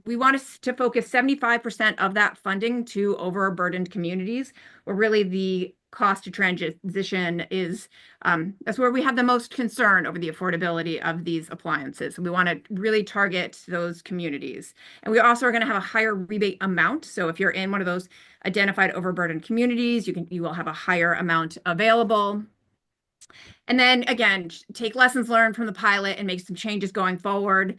We want us to focus 75% of that funding to overburdened communities, where really the cost to transition is, that's where we have the most concern over the affordability of these appliances. So we want to really target those communities. And we also are going to have a higher rebate amount. So if you're in one of those identified overburdened communities, you will have a higher amount available. And then again, take lessons learned from the pilot and make some changes going forward.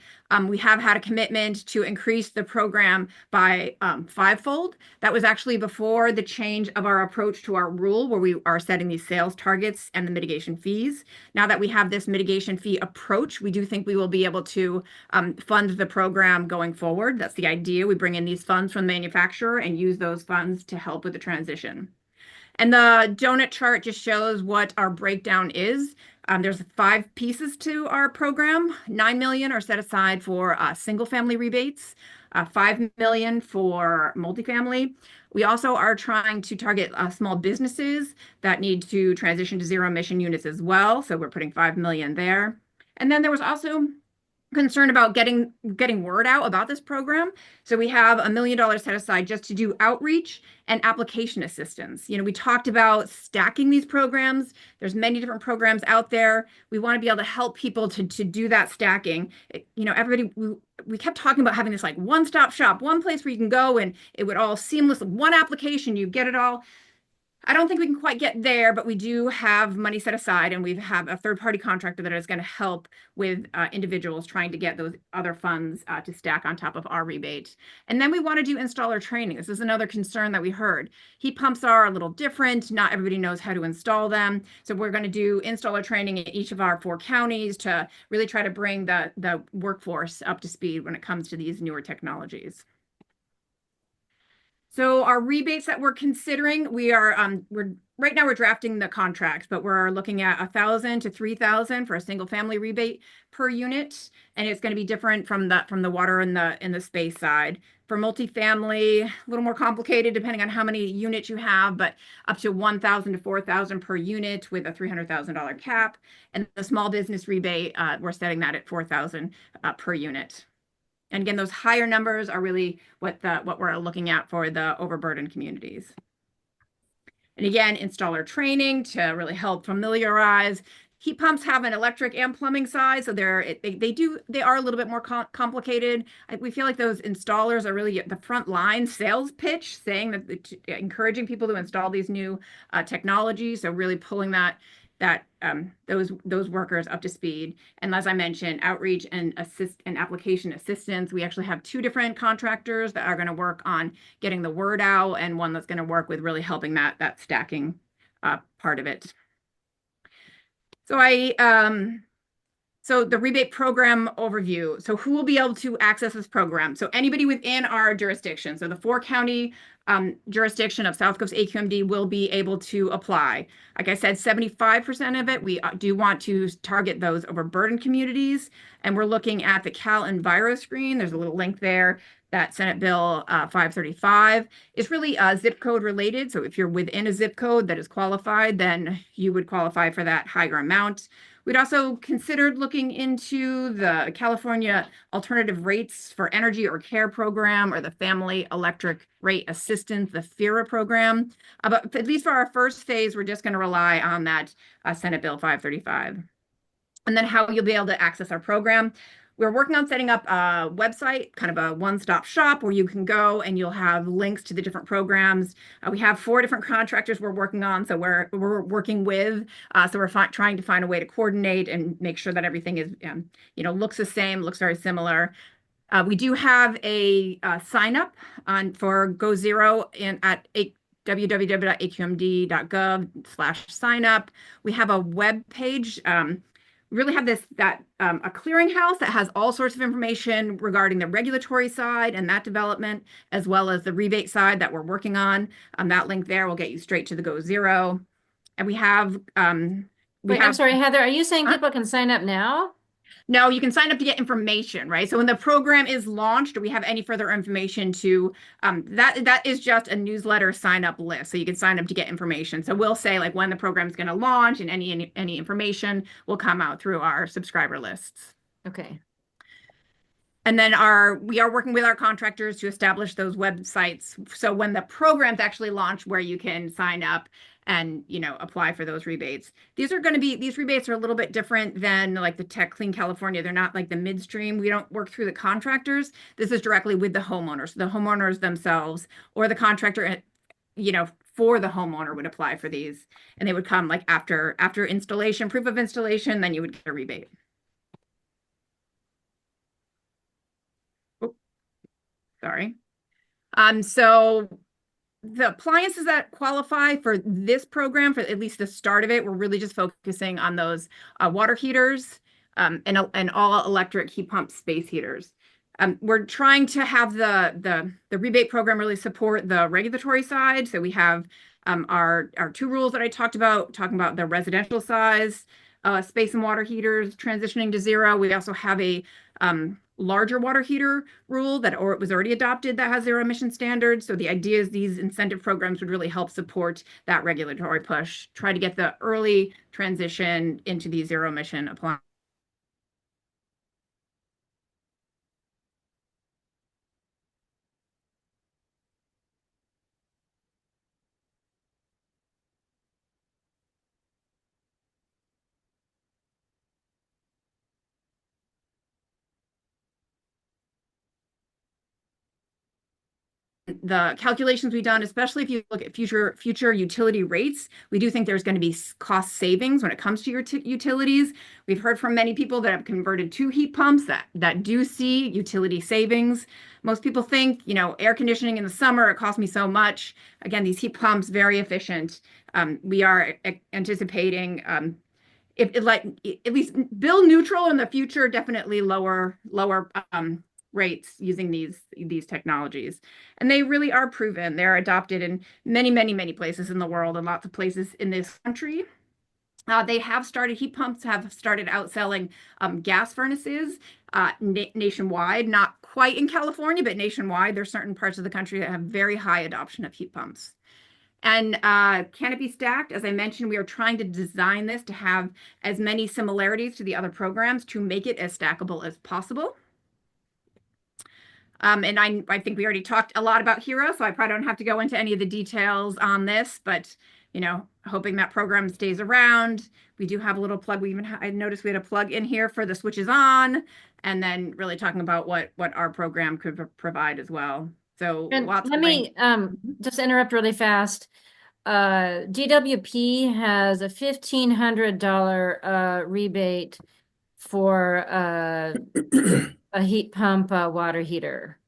We have had a commitment to increase the program by fivefold. That was actually before the change of our approach to our rule, where we are setting these sales targets and the mitigation fees. Now that we have this mitigation fee approach, we do think we will be able to fund the program going forward. That's the idea. We bring in these funds from the manufacturer and use those funds to help with the transition. And the donut chart just shows what our breakdown is. There's 5 pieces to our program. $9 million are set aside for single family rebates, $5 million for multifamily. We also are trying to target small businesses that need to transition to zero emission units as well. So we're putting $5 million there. And then there was also concerned about getting word out about this program. So we have $1 million set aside just to do outreach and application assistance. We talked about stacking these programs. There's many different programs out there. We want to be able to help people to do that stacking. We kept talking about having this like one-stop shop, one place where you can go and it would all seamless, one application, you get it all. I don't think we can quite get there, but we do have money set aside, and we have a third-party contractor that is going to help with individuals trying to get those other funds to stack on top of our rebate. And then we want to do installer training. This is another concern that we heard. Heat pumps are a little different. Not everybody knows how to install them. So we're going to do installer training in each of our 4 counties to really try to bring the workforce up to speed when it comes to these newer technologies. So our rebates that we're considering, we're right now we're drafting the contracts, but we're looking at $1,000 to $3,000 for a single family rebate per unit, and it's going to be different from the water and the space side. For multifamily, a little more complicated depending on how many units you have, but up to $1,000 to $4,000 per unit with a $300,000 cap. And the small business rebate, we're setting that at $4,000 per unit. And again, those higher numbers are really what we're looking at for the overburdened communities. And again, installer training to really help familiarize Heat pumps have an electric and plumbing side, so they are a little bit more complicated. We feel like those installers are really the front line sales pitch, saying that encouraging people to install these new technologies. So really pulling those workers up to speed. And as I mentioned, outreach and application assistance. We actually have 2 different contractors that are going to work on getting the word out, and one that's going to work with really helping that stacking part of it. So the rebate program overview. So who will be able to access this program? So anybody within our jurisdiction. So the 4-county jurisdiction of South Coast AQMD will be able to apply. Like I said, 75% of it, we do want to target those overburdened communities. And we're looking at the Cal Enviro screen. There's a little link there. That Senate Bill 535 is really zip code related. So if you're within a zip code that is qualified, then you would qualify for that higher amount. We'd also considered looking into the California Alternative Rates for Energy or Care program, or the Family Electric Rate Assistance, the FEEHRA program. But at least for our first phase, we're just going to rely on that Senate Bill 535. And then how you'll be able to access our program. We're working on setting up a website, kind of a one-stop shop where you can go and you'll have links to the different programs. We have 4 different contractors we're working on, so we're working with. So we're trying to find a way to coordinate and make sure that everything is, looks the same, looks very similar. We do have a sign up for Go Zero at www.aqmd.gov/signup. We have a web page. Really have a clearinghouse that has all sorts of information regarding the regulatory side and that development, as well as the rebate side that we're working on. That link there will get you straight to the Go Zero. And we have I'm sorry, Heather, are you saying people can sign up now? No, you can sign up to get information, right? So when the program is launched, or we have any further information to that is just a newsletter sign up list. So you can sign up to get information. So we'll say like when the program is going to launch, and any information will come out through our subscriber lists. Okay. And then we are working with our contractors to establish those websites. So when the program's actually launched, where you can sign up and apply for those rebates. These rebates are a little bit different than like the Tech Clean California. They're not like the midstream. We don't work through the contractors. This is directly with the homeowners. The homeowners themselves, or the contractor, for the homeowner would apply for these, and they would come like after installation, proof of installation, then you would get a rebate. Oh, sorry. So the appliances that qualify for this program, for at least the start of it, we're really just focusing on those water heaters and all electric heat pump space heaters. We're trying to have the rebate program really support the regulatory side. So we have our 2 rules that I talking about the residential size, space and water heaters transitioning to zero. We also have a larger water heater rule that was already adopted that has zero emission standards. So the idea is these incentive programs would really help support that regulatory push, try to get the early transition into these zero emission appliances. The calculations we've done, especially if you look at future utility rates, we do think there's going to be cost savings when it comes to your utilities. We've heard from many people that have converted to heat pumps that do see utility savings. Most people think, air conditioning in the summer, it costs me so much. Again, these heat pumps, very efficient. We are anticipating at least bill neutral in the future, definitely lower rates using these technologies. And they really are proven. They're adopted in many, many, many places in the world, and lots of places in this country. Heat pumps have started outselling gas furnaces nationwide, not quite in California, but nationwide. There's certain parts of the country that have very high adoption of heat pumps. And can it be stacked? As I mentioned, we are trying to design this to have as many similarities to the other programs to make it as stackable as possible. And I think we already talked a lot about HEEHRA, so I probably don't have to go into any of the details on this, but hoping that program stays around. We do have a little plug. I noticed we had a plug in here for the switches on, and then really talking about what our program could provide as well. So And lots let of me just interrupt really fast. DWP has a $1,500 rebate for a heat pump water heater.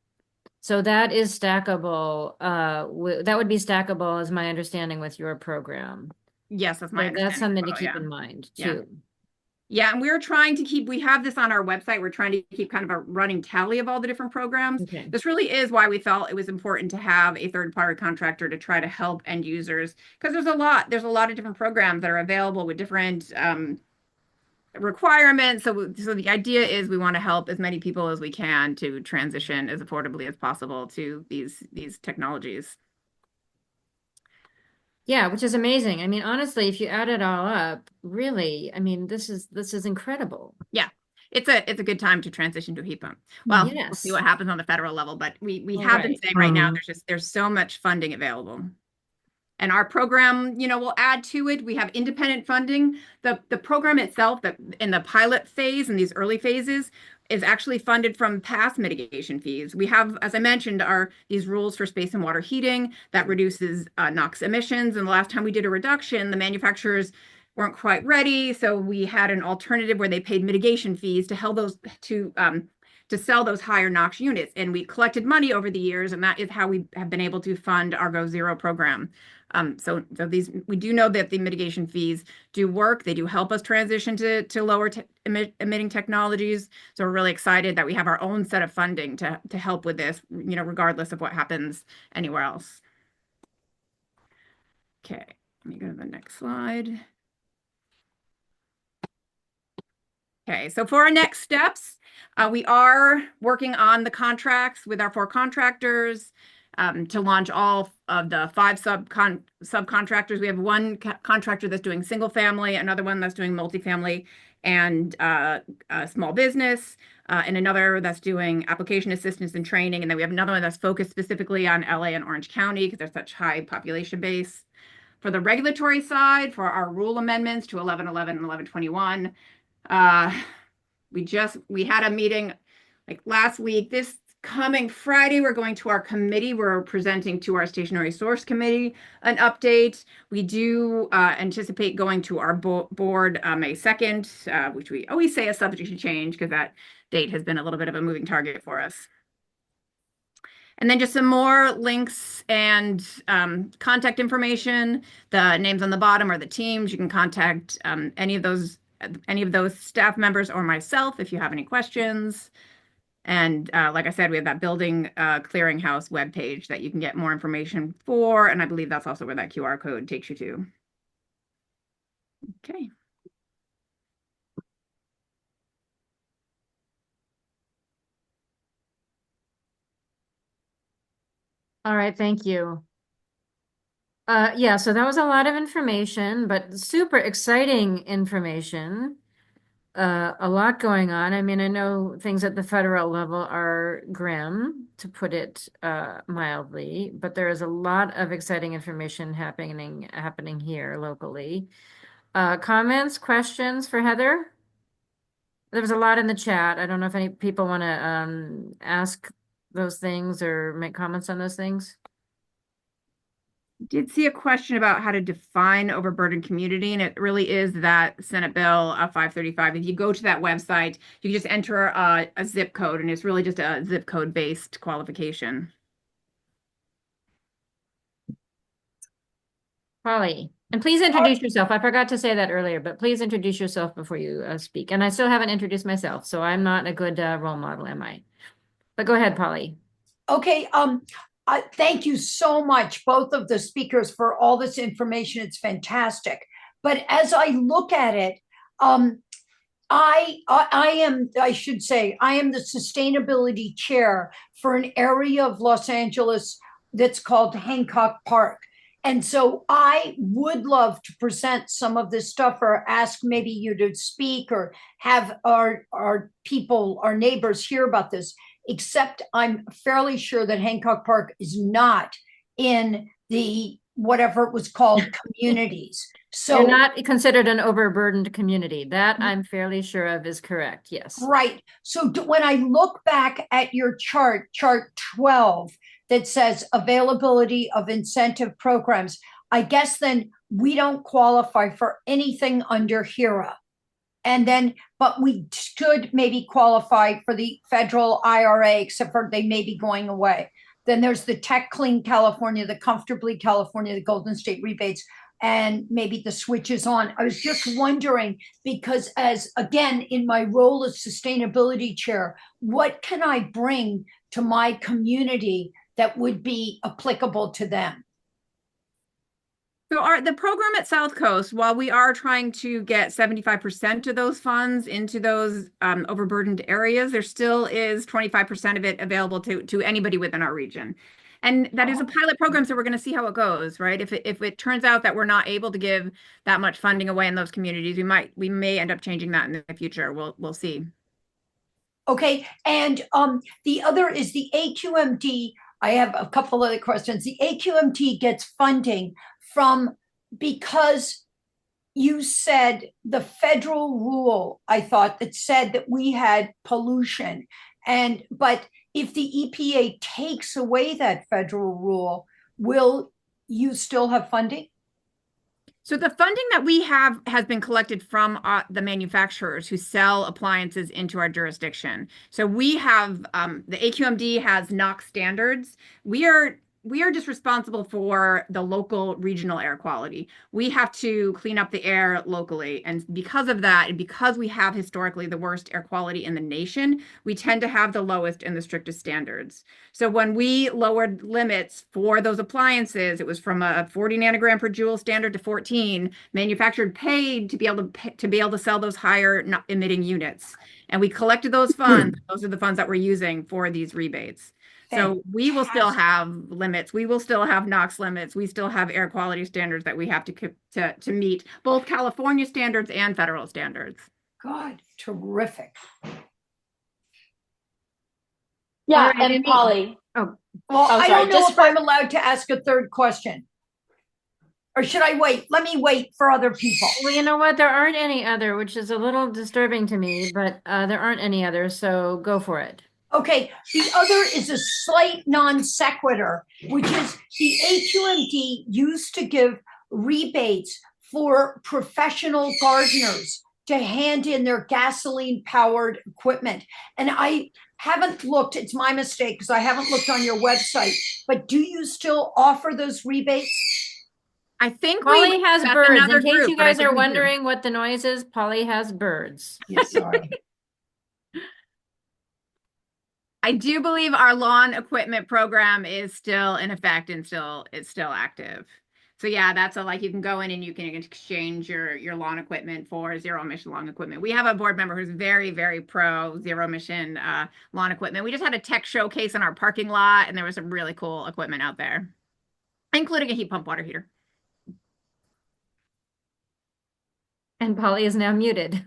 So that is stackable. That would be stackable, is my understanding, with your program. Yes, that's my So understanding. that's something to well, keep yeah. in mind Yeah. too. Yeah, and we're trying to keep, we have this on our website. We're trying to keep kind of a running tally of all the different programs. Okay. This really is why we felt it was important to have a third-party contractor to try to help end users, because there's a lot of different programs that are available with different requirements. So the idea is we want to help as many people as we can to transition as affordably as possible to these technologies. Yeah, which is amazing. I mean, honestly, if you add it all up, really, I mean, this is incredible. Yeah, it's a good time to transition to a heat pump. Well, Yes. we'll see what happens on the federal level, but we All have been right. saying right now there's so much funding available. And our program, will add to it. We have independent funding. The program itself, that in the pilot phase and these early phases, is actually funded from past mitigation fees. We have, as I mentioned, these rules for space and water heating that reduces NOx emissions. And the last time we did a reduction, the manufacturers weren't quite ready, so we had an alternative where they paid mitigation fees to help those to sell those higher NOx units. And we collected money over the years, and that is how we have been able to fund our Go Zero program. So we do know that the mitigation fees do work. They do help us transition to lower emitting technologies. So we're really excited that we have our own set of funding to help with this, regardless of what happens anywhere else. Okay, let me go to the next slide. Okay, so for our next steps, we are working on the contracts with our 4 contractors to launch all of the 5 subcontractors. We have one contractor that's doing single family, another one that's doing multifamily and small business, and another that's doing application assistance and training. And then we have another one that's focused specifically on LA and Orange County because there's such high population base. For the regulatory side, for our rule amendments to 1111 and 1121, we had a meeting like last week. This coming Friday, we're going to our committee. We're presenting to our stationary source committee an update. We do anticipate going to our board May 2nd, which we always say is subject to change because that date has been a little bit of a moving target for us. And then just some more links and contact information. The names on the bottom are the teams. You can contact any of those staff members or myself if you have any questions. And like I said, we have that Building Clearinghouse webpage that you can get more information for. And I believe that's also where that QR code takes you to. Okay. All right, thank you. Yeah, so that was a lot of information, but super exciting information. A lot going on. I mean, I know things at the federal level are grim, to put it mildly, but there is a lot of exciting information happening here locally. Comments, questions for Heather? There was a lot in the chat. I don't know if any people want to ask those things or make comments on those things. Did see a question about how to define overburdened community, and it really is that Senate Bill 535. If you go to that website, you can just enter a zip code, and it's really just a zip code based qualification. Polly, and please introduce yourself. I forgot to say that earlier, but please introduce yourself before you speak. And I still haven't introduced myself, so I'm not a good role model, am I? But go ahead, Polly. Okay. Thank you so much, both of the speakers, for all this information. It's fantastic. But as I look at it, I am the sustainability chair for an area of Los Angeles that's called Hancock Park. And so I would love to present some of this stuff or ask maybe you to speak or have our neighbors hear about this, except I'm fairly sure that Hancock Park is not in the whatever it was called, communities. So you're not considered an overburdened community. That I'm fairly sure of is correct. Yes. right. So when I look back at your chart 12, that says availability of incentive programs, I guess then we don't qualify for anything under HEEHRA. And then, but we should maybe qualify for the federal IRA, except for they may be going away. Then there's the Tech Clean California, the Comfortably California, the Golden State Rebates, and maybe the switch is on. I was just wondering, because as again, in my role as sustainability chair, what can I bring to my community that would be applicable to them? So the program at South Coast, while we are trying to get 75% of those funds into those overburdened areas, there still is 25% of it available to anybody within our region. And that is a pilot program, so we're going to see how it goes, right? If it turns out that we're not able to give that much funding away in those communities, we may end up changing that in the future. We'll see. Okay, and the other is the AQMD. I have a couple other questions. The AQMD gets funding from, because you said the federal rule, I thought, that said that we had pollution. But if the EPA takes away that federal rule, will you still have funding? So the funding that we have has been collected from the manufacturers who sell appliances into our jurisdiction. So we have the AQMD has NOx standards. We are just responsible for the local regional air quality. We have to clean up the air locally. And because of that, and because we have historically the worst air quality in the nation, we tend to have the lowest and the strictest standards. So when we lowered limits for those appliances, it was from a 40 nanogram per joule standard to 14. Manufacturer paid to be able to sell those higher emitting units. And we collected those funds. Those are the funds that we're using for these rebates. So we will still have limits. We will still have NOx limits. We still have air quality standards that we have to meet, both California standards and federal standards. God, terrific. Yeah, and Polly. Well, I don't know if I'm allowed to ask a third question. Or should I wait? Let me wait for other people. Well, you know what? There aren't any other, which is a little disturbing to me, but there aren't any others, so go for it. Okay, the other is a slight non sequitur, which is the AQMD used to give rebates for professional gardeners to hand in their gasoline powered equipment. And I haven't looked, it's my mistake because I haven't looked on your website, but do you still offer those rebates? I think Polly has birds. In case you guys are we wondering what the noise is, Polly has birds. Yeah, sorry. I do believe our lawn equipment program is still in effect and it's still active. So yeah, that's you can go in and you can exchange your lawn equipment for zero emission lawn equipment. We have a board member who's very, very pro zero emission lawn equipment. We just had a tech showcase in our parking lot, and there was some really cool equipment out there, including a heat pump water heater. And Polly is now muted.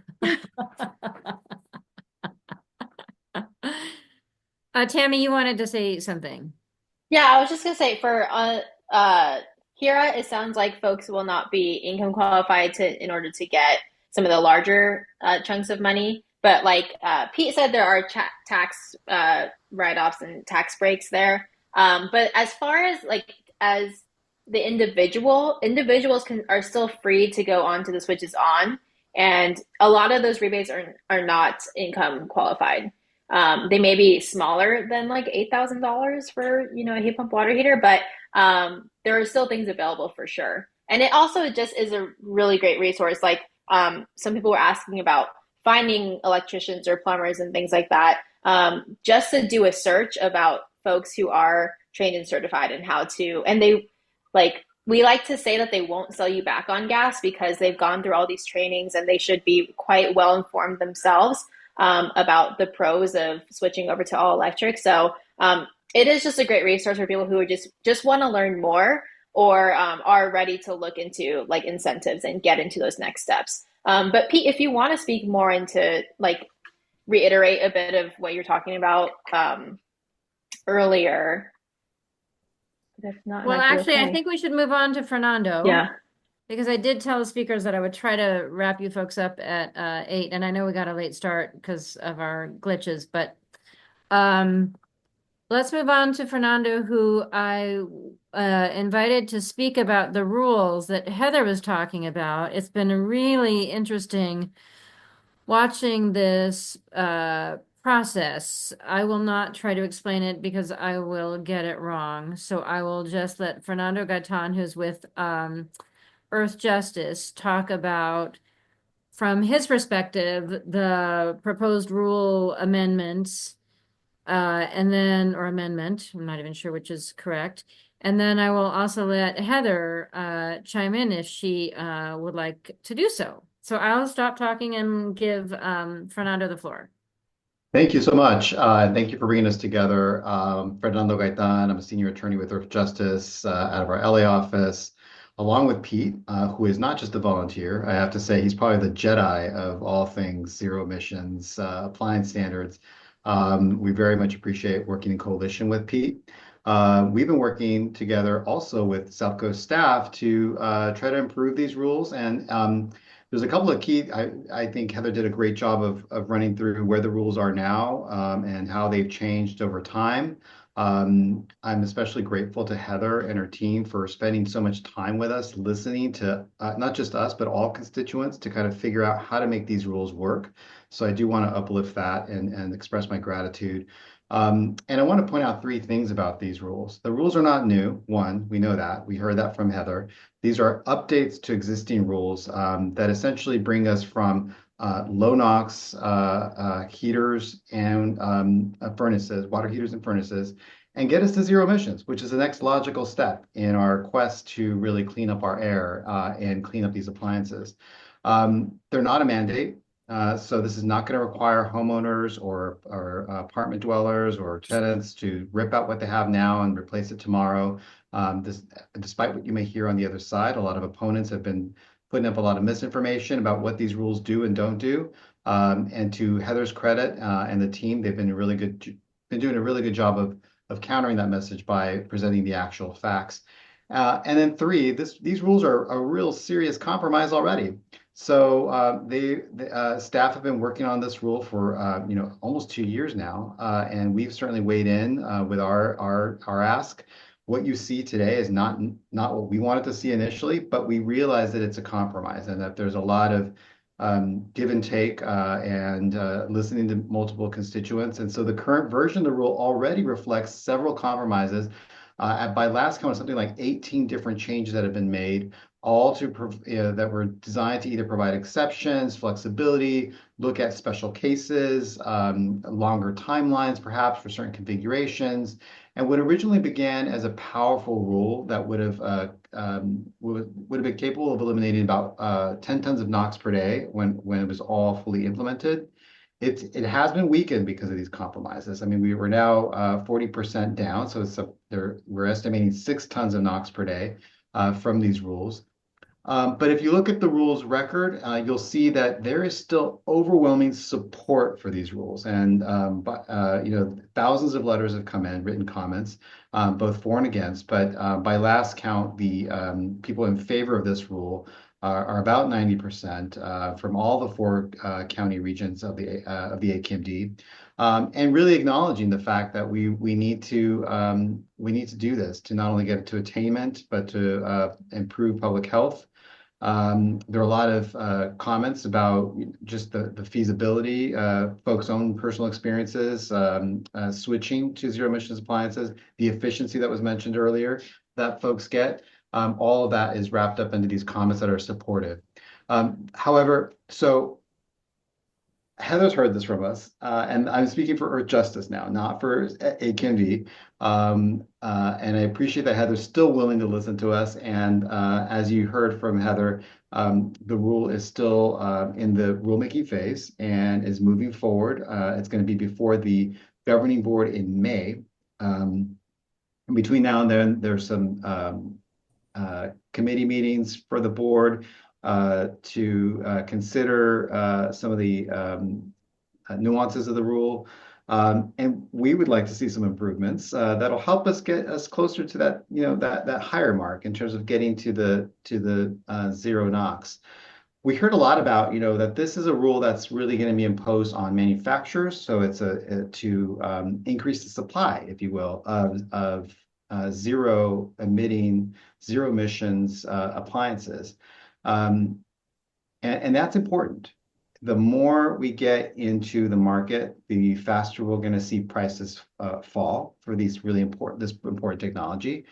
Tami, you wanted to say something. Yeah, I was just gonna say for HEEHRA, it sounds like folks will not be income qualified in order to get some of the larger chunks of money. But like Pete said, there are tax write-offs and tax breaks there. But as far as as the individuals are still free to go on to the switches on, and a lot of those rebates are not income qualified. They may be smaller than like $8,000 for a heat pump water heater, but there are still things available for sure. And it also just is a really great resource. Like some people were asking about finding electricians or plumbers and things like that. Just to do a search about folks who are trained and certified and how to, and we like to say that they won't sell you back on gas because they've gone through all ththese trainings and they should be quite well informed themselves about the pros of switching over to all electric. So it is just a great resource for people who are just want to learn more or are ready to look into incentives and get into those next steps. But Pete, if you want to speak more into reiterate a bit of what you're talking about earlier. But if not, it Well, might be actually, I okay. think we should move on to Fernando. Yeah. Because I did tell the speakers that I would try to wrap you folks up at 8, and I know we got a late start because of our glitches, but um, let's move on to Fernando, who I invited to speak about the rules that Heather was talking about. It's been really interesting watching this process. I will not try to explain it because I will get it wrong. So I will just let Fernando Gaytan, who's with Earthjustice, talk about, from his perspective, the proposed rule amendments, and then, or amendment, I'm not even sure which is correct. And then I will also let Heather chime in if she would like to do so. So I'll stop talking and give Fernando the floor. Thank you so much. Thank you for bringing us together. Fernando Gaytan, I'm a senior attorney with Earthjustice out of our LA office, along with Pete, who is not just a volunteer. I have to say he's probably the Jedi of all things zero emissions, appliance standards. We very much appreciate working in coalition with Pete. We've been working together also with South Coast staff to try to improve these rules. And there's a couple of key, I think Heather did a great job of running through where the rules are now and how they've changed over time. I'm especially grateful to Heather and her team for spending so much time with us, listening to not just us, but all constituents to kind of figure out how to make these rules work. So I do want to uplift that and express my gratitude. And I want to point out three things about these rules. The rules are not new. One, we know that. We heard that from Heather. These are updates to existing rules that essentially bring us from low NOx heaters and furnaces, water heaters and furnaces, and get us to zero emissions, which is the next logical step in our quest to really clean up our air and clean up these appliances. They're not a mandate. So this is not going to require homeowners or apartment dwellers or tenants to rip out what they have now and replace it tomorrow. Despite what you may hear on the other side, a lot of opponents have been putting up a lot of misinformation about what these rules do and don't do. And to Heather's credit and the team, they've been doing a really good job of countering that message by presenting the actual facts. And then three, these rules are a real serious compromise already. So the staff have been working on this rule for almost 2 years now, and we've certainly weighed in with our ask. What you see today is not what we wanted to see initially, but we realize that it's a compromise and that there's a lot of give and take and listening to multiple constituents. And so the current version of the rule already reflects several compromises. By last count, something like 18 different changes that have been made, all that were designed to either provide exceptions, flexibility, look at special cases, longer timelines, perhaps for certain configurations. And what originally began as a powerful rule that would have been capable of eliminating about 10 tons of NOx per day when it was all fully implemented. It has been weakened because of these compromises. I mean, we were now 40% down, so we're estimating 6 tons of NOx per day from these rules. But if you look at the rules record, you'll see that there is still overwhelming support for these rules, and thousands of letters have come in, written comments, both for and against. But by last count, the people in favor of this rule are about 90% from all the 4 county regions of the AQMD, and really acknowledging the fact that we need to do this to not only get to attainment but to improve public health. There are a lot of comments about just the feasibility, folks' own personal experiences, switching to zero emissions appliances, the efficiency that was mentioned earlier that folks get. All of that is wrapped up into these comments that are supportive. However, so Heather's heard this from us, and I'm speaking for Earthjustice now, not for AQMD. And I appreciate that Heather's still willing to listen to us. And as you heard from Heather, the rule is still in the rulemaking phase and is moving forward. It's going to be before the governing board in May. And between now and then, there's some committee meetings for the board to consider some of the nuances of the rule. And we would like to see some improvements that'll help us get us closer to that, that higher mark in terms of getting to the zero NOx. We heard a lot about, that this is a rule that's really going to be imposed on manufacturers. So it's to increase the supply, if you will, of zero emitting, zero emissions appliances. And that's important. The more we get into the market, the faster we're going to see prices fall for this important technology.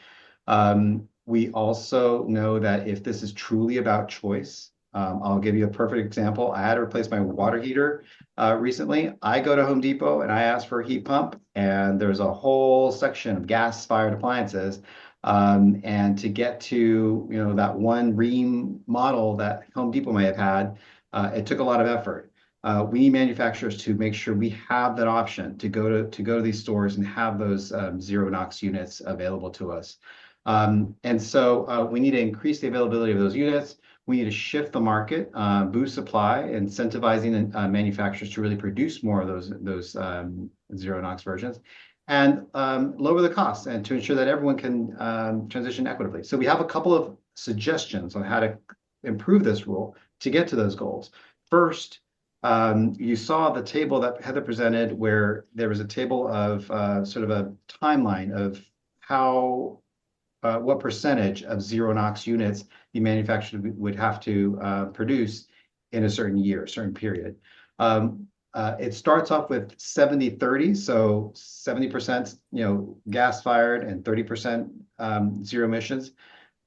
We also know that if this is truly about choice, I'll give you a perfect example. I had to replace my water heater recently. I go to Home Depot and I ask for a heat pump, and there's a whole section of gas-fired appliances. And to get to that one Ream model that Home Depot may have had, it took a lot of effort. We need manufacturers to make sure we have that option to go to these stores and have those zero NOx units available to us. And so we need to increase the availability of those units. We need to shift the market, boost supply, incentivizing manufacturers to really produce more of those zero NOx versions, and lower the costs, and to ensure that everyone can transition equitably. So we have a couple of suggestions on how to improve this rule to get to those goals. First, you saw the table that Heather presented, where there was a table of sort of a timeline of what percentage of zero NOx units the manufacturer would have to produce in a certain year, a certain period. It starts off with 70-30, so 70% gas fired and 30% zero emissions.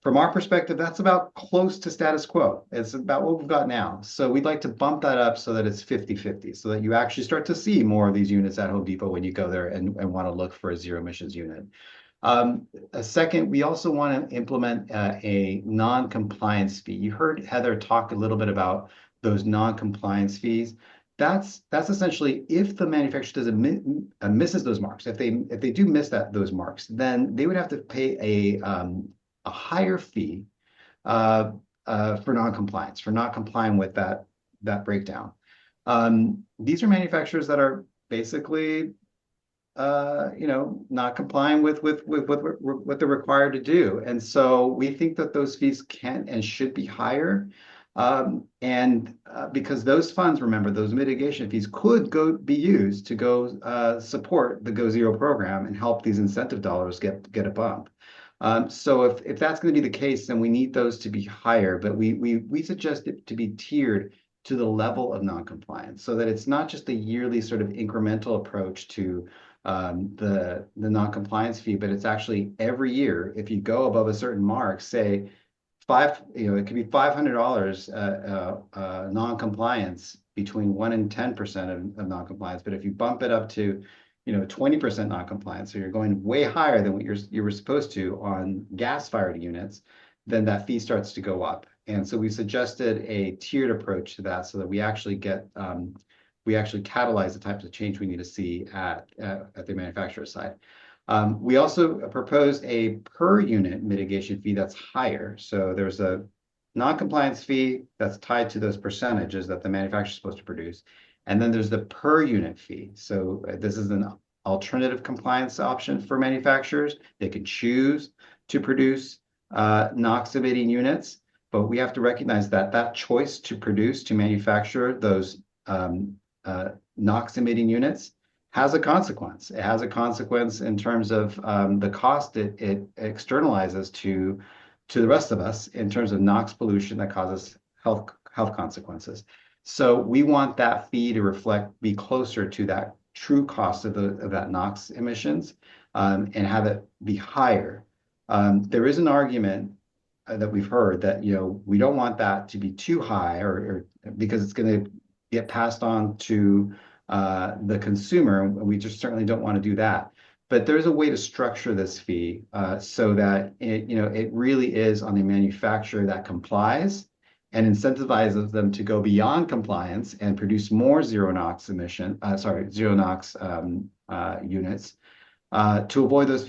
From our perspective, that's about close to status quo. It's about what we've got now. So we'd like to bump that up so that it's 50-50, so that you actually start to see more of these units at Home Depot when you go there and want to look for a zero emissions unit. Second, we also want to implement a non-compliance fee. You heard Heather talk a little bit about those non-compliance fees. That's essentially if the manufacturer misses those marks. If they do miss those marks, then they would have to pay a higher fee for non-compliance, for not complying with that breakdown. These are manufacturers that are basically not complying with what they're required to do. And so we think that those fees can and should be higher. Because those funds, remember, those mitigation fees could be used to go support the Go Zero program and help these incentive dollars get a bump. So if that's going to be the case, then we need those to be higher, but we suggest it to be tiered to the level of noncompliance, so that it's not just a yearly sort of incremental approach to the noncompliance fee, but it's actually every year. If you go above a certain mark, say it could be $500 noncompliance between 1% and 10% of noncompliance. But if you bump it up to 20% noncompliance, so you're going way higher than what you were supposed to on gas-fired units, then that fee starts to go up. And so we suggested a tiered approach to that, so that we actually catalyze the types of change we need to see at the manufacturer side. We also proposed a per unit mitigation fee that's higher. So there's a non-compliance fee that's tied to those percentages that the manufacturer is supposed to produce. And then there's the per unit fee. So this is an alternative compliance option for manufacturers. They could choose to produce NOx emitting units, but we have to recognize that that choice to manufacture those NOx emitting units has a consequence. It has a consequence in terms of the cost it externalizes to the rest of us in terms of NOx pollution that causes health consequences. So we want that fee to be closer to that true cost of that NOx emissions, and have it be higher. There is an argument that we've heard that we don't want that to be too high, or because it's going to get passed on to the consumer. We just certainly don't want to do that. But there's a way to structure this fee so that it really is on the manufacturer that complies and incentivizes them to go beyond compliance and produce more zero NOx units to avoid those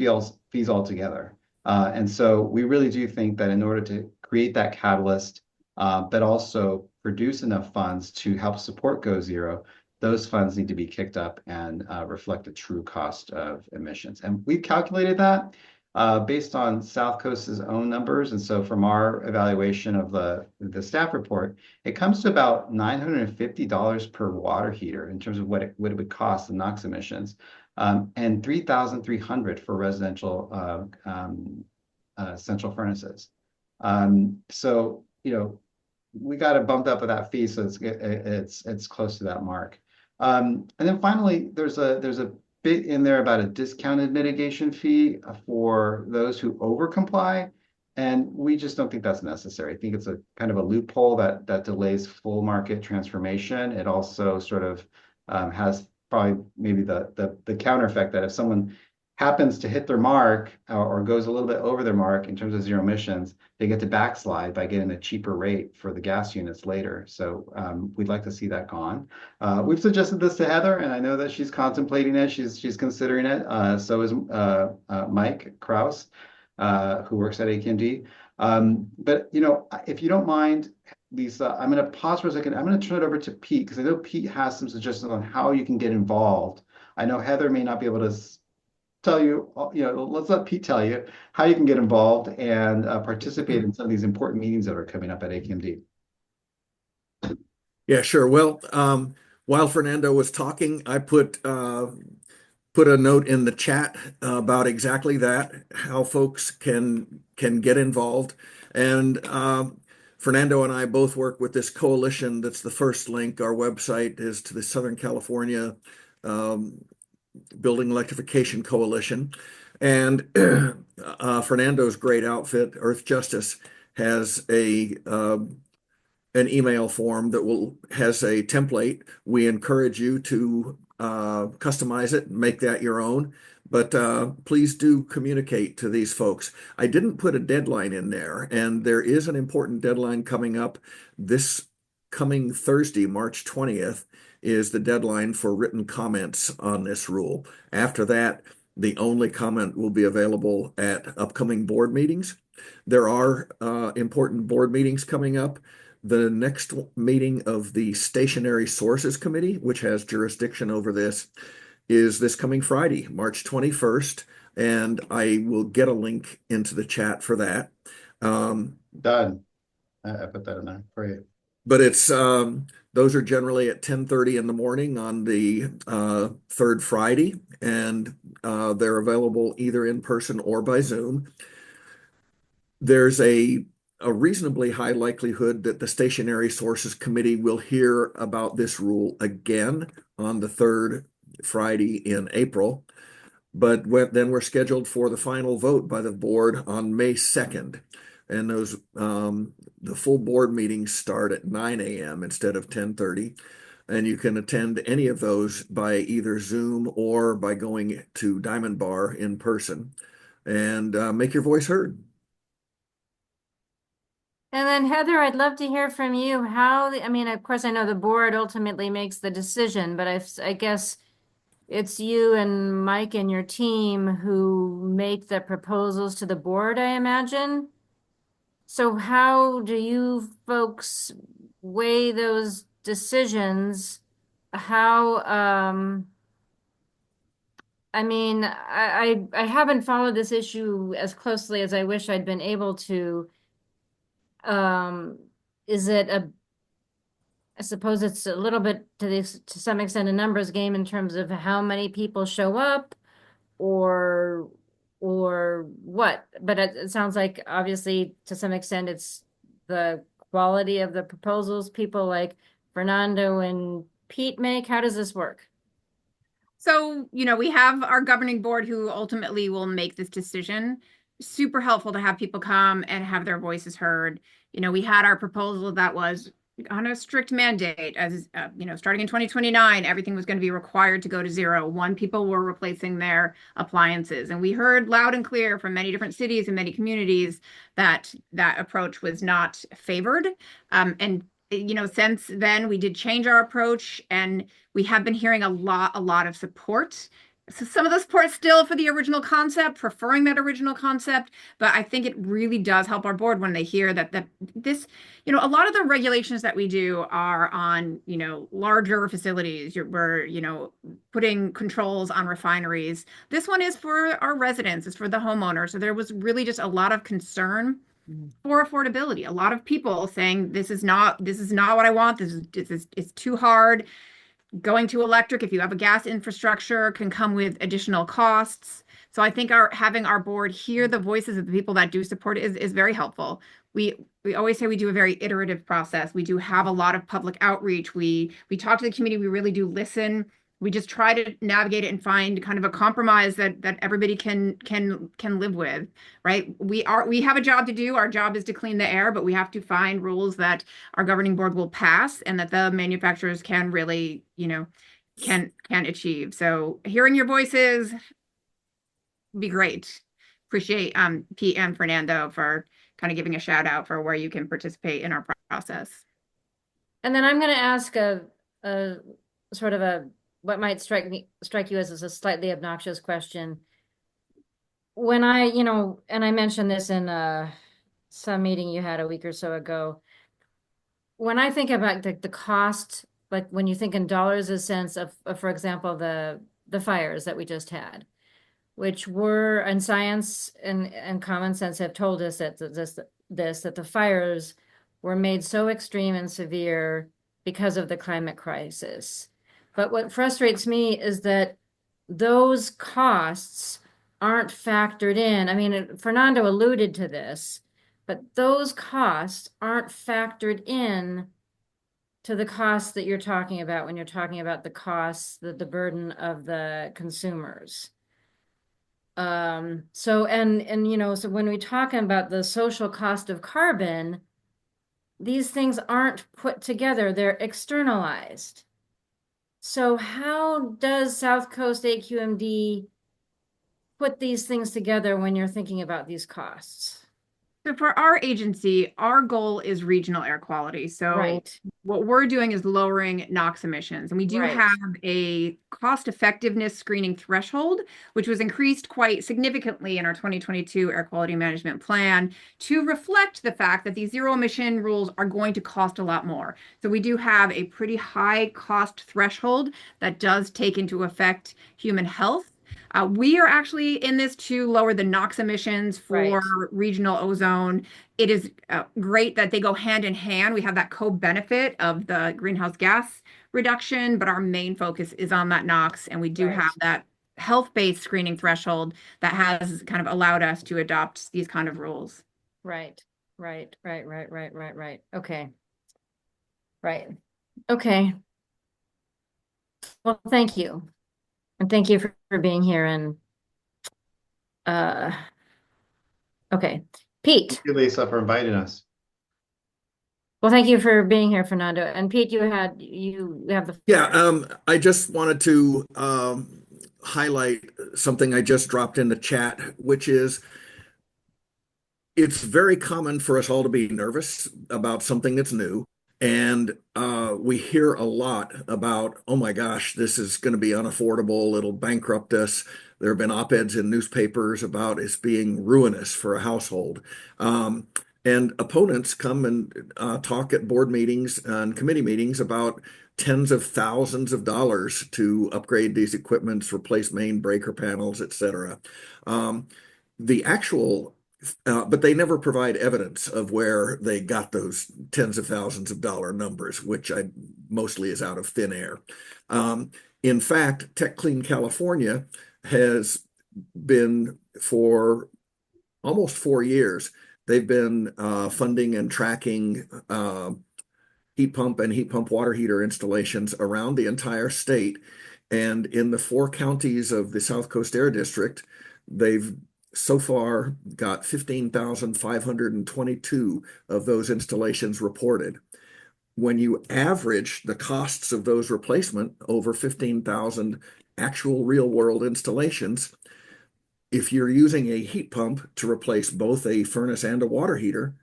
fees altogether. And so we really do think that in order to create that catalyst, but also produce enough funds to help support Go Zero, those funds need to be kicked up and reflect the true cost of emissions. And we've calculated that based on South Coast's own numbers. And so from our evaluation of the staff report, it comes to about $950 per water heater in terms of what it would cost the NOx emissions, and $3,300 for residential central furnaces. So, we got it bumped up with that fee, so it's close to that mark. And then finally, there's a bit in there about a discounted mitigation fee for those who over comply, and we just don't think that's necessary. I think it's a kind of a loophole that delays full market transformation. It also sort of has probably maybe the counter effect that if someone happens to hit their mark or goes a little bit over their mark in terms of zero emissions, they get to backslide by getting a cheaper rate for the gas units later. So we'd like to see that gone. We've suggested this to Heather, and I know that she's contemplating it. She's considering it. So is Mike Kraus, who works at AQMD. But if you don't mind, Lisa, I'm going to pause for a second. I'm going to turn it over to Pete because I know Pete has some suggestions on how you can get involved. I know Heather may not be able to tell you, let's let Pete tell you how you can get involved and participate in some of these important meetings that are coming up at AQMD. Yeah, sure. Well, while Fernando was talking, I put a note in the chat about exactly that, how folks can get involved. And Fernando and I both work with this coalition. That's the first link. Our website is to the Southern California Building Electrification Coalition. And Fernando's great outfit, Earthjustice, has an email form that has a template. We encourage you to customize it, make that your own. But please do communicate to these folks. I didn't put a deadline in there, and there is an important deadline coming up. This coming Thursday, March 20th, is the deadline for written comments on this rule. After that, the only comment will be available at upcoming board meetings. There are important board meetings coming up. The next meeting of the Stationary Sources Committee, which has jurisdiction over this, is this coming Friday, March 21st, and I will get a link into the chat for that. Done. I put that in there for you. But it's those are generally at 10:30 in the morning on the third Friday, and they're available either in person or by Zoom. There's a reasonably high likelihood that the Stationary Sources Committee will hear about this rule again on the third Friday in April. But then we're scheduled for the final vote by the board on May 2nd. And those the full board meetings start at 9 a.m. instead of 10:30. And you can attend any of those by either Zoom or by going to Diamond Bar in person and make your voice heard. And then Heather, I'd love to hear from you of course, I know the board ultimately makes the decision, but I guess it's you and Mike and your team who make the proposals to the board, I imagine. So how do you folks weigh those decisions? I haven't followed this issue as closely as I wish I'd been able to. Is it I suppose it's a little bit to some extent a numbers game in terms of how many people show up or what, but it sounds like obviously to some extent it's the quality of the proposals people like Fernando and Pete make. How does this work? So, we have our governing board who ultimately will make this decision. Super helpful to have people come and have their voices heard. We had our proposal that was on a strict mandate as, starting in 2029, everything was going to be required to go to zero. People were replacing their appliances. And we heard loud and clear from many different cities and many communities that that approach was not favored. Since then we did change our approach, and we have been hearing a lot of support So some of the support still for the original concept, preferring that original concept, but I think it really does help our board when they hear that this, a lot of the regulations that we do are on, larger facilities. We're, putting controls on refineries. This one is for our residents, it's for the homeowner. So there was really just a lot of concern for affordability. A lot of people saying this is not what I want. It's too hard. Going to electric, if you have a gas infrastructure, can come with additional costs. So I think having our board hear the voices of the people that do support it is very helpful. We always say we do a very iterative process. We do have a lot of public outreach. We talk to the community. We really do listen. We just try to navigate it and find kind of a compromise that everybody can live with, right? We have a job to do. Our job is to clean the air, but we have to find rules that our governing board will pass and that the manufacturers can really, can achieve. So hearing your voices be great. Appreciate Pete and Fernando for kind of giving a shout out for where you can participate in our process. And then I'm going to ask a sort of what might strike you as a slightly obnoxious question. When I, and I mentioned this in some meeting you had a week or so ago, when I think about the cost, like when you think in dollars a sense of for example, the fires that we just had, which were, and science and common sense have told us that that the fires were made so extreme and severe because of the climate crisis. But what frustrates me is that those costs aren't factored in. I mean, Fernando alluded to this, but those costs aren't factored in to the costs that you're talking about when you're talking about the costs, the burden of the consumers. So when we talk about the social cost of carbon, these things aren't put together, they're externalized. So how does South Coast AQMD put these things together when you're thinking about these costs? So for our agency, our goal is regional air quality. So right. What we're doing is lowering NOx emissions. And we do have a cost effectiveness screening threshold, which was increased quite significantly in our 2022 air quality management plan to reflect the fact that these zero emission rules are going to cost a lot more. So we do have a pretty high cost threshold that does take into effect human health. We are actually in this to lower the NOx emissions for regional ozone. It is great that they go hand in hand. We have that co-benefit of the greenhouse gas reduction, but our main focus is on that NOx, and we do have that health-based screening threshold that has kind of allowed us to adopt these kind of rules. Right. Okay. Right. Okay. Well, thank you. And thank you for being here. And okay, Pete. Thank you, Lisa, for inviting us. Well, thank you for being here, Fernando. And Pete, you have the I just wanted to highlight something I just dropped in the chat, which is it's very common for us all to be nervous about something that's new. And we hear a lot about, oh my gosh, this is going to be unaffordable. It'll bankrupt us. There have been op-eds in newspapers about it's being ruinous for a household. And opponents come and talk at board meetings and committee meetings about tens of thousands of dollars to upgrade these equipments, replace main breaker panels, et cetera. The actual but they never provide evidence of where they got those tens of thousands of dollar numbers, which mostly is out of thin air. In fact, Tech Clean California has been for almost 4 years, they've been funding and tracking heat pump and heat pump water heater installations around the entire state. And in the 4 counties of the South Coast Air District, they've so far got 15,522 of those installations reported. When you average the costs of those replacement over 15,000 actual real world installations, if you're using a heat pump to replace both a furnace and a water heater,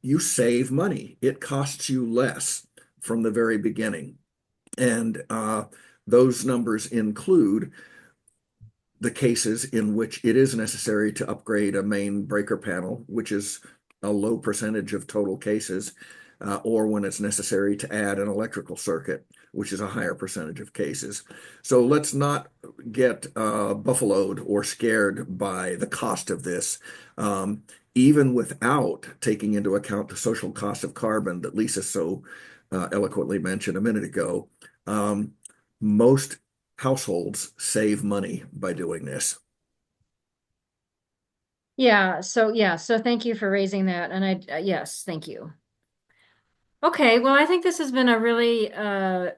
you save money. It costs you less from the very beginning. And those numbers include the cases in which it is necessary to upgrade a main breaker panel, which is a low percentage of total cases, or when it's necessary to add an electrical circuit, which is a higher percentage of cases. So let's not get buffaloed or scared by the cost of this. Even without taking into account the social cost of carbon that Lisa so eloquently mentioned a minute ago, most households save money by doing this. So thank you for raising that. And yes, thank you. Okay, well, I think this has been a really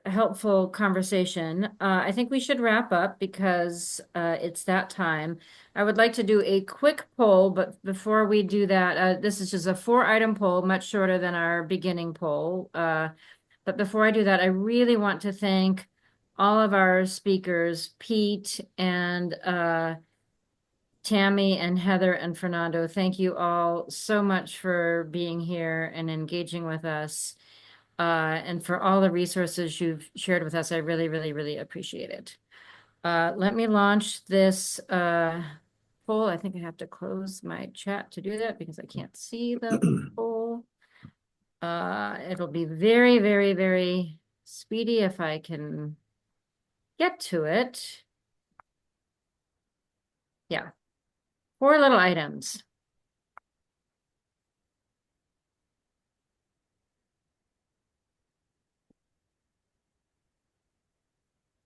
helpful conversation. I think we should wrap up because it's that time. I would like to do a quick poll, but before we do that, this is just a 4-item poll, much shorter than our beginning poll. But before I do that, I really want to thank all of our speakers, Pete and Tami and Heather and Fernando. Thank you all so much for being here and engaging with us. And for all the resources you've shared with us. I really, really, really appreciate it. Let me launch this poll. I think I have to close my chat to do that because I can't see the poll. It'll be very, very, very speedy if I can get to it. Yeah. 4 little items.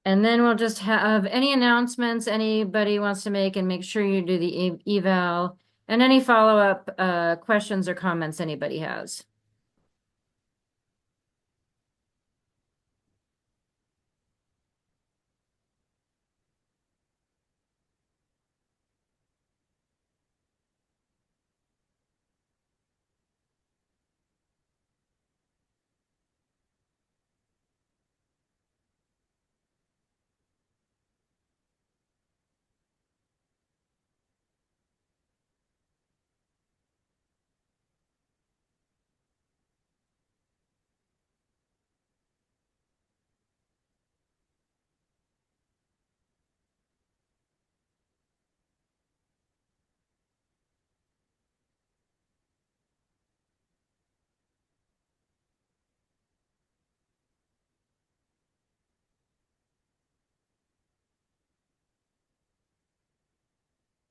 And then we'll just have any announcements anybody wants to make, and make sure you do the eval and any follow-up questions or comments anybody has.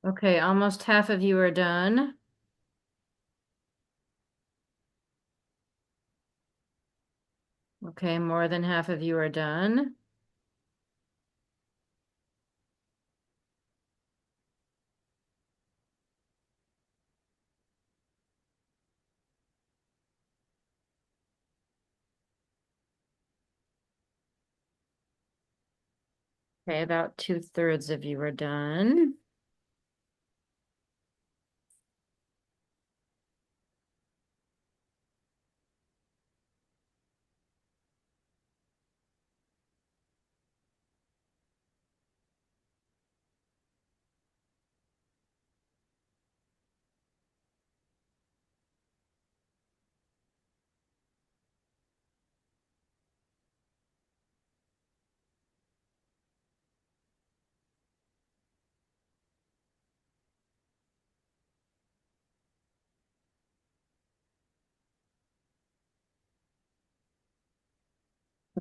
Okay, almost half of you are done. Okay, more than half of you are done. Okay, about 2/3 of you are done.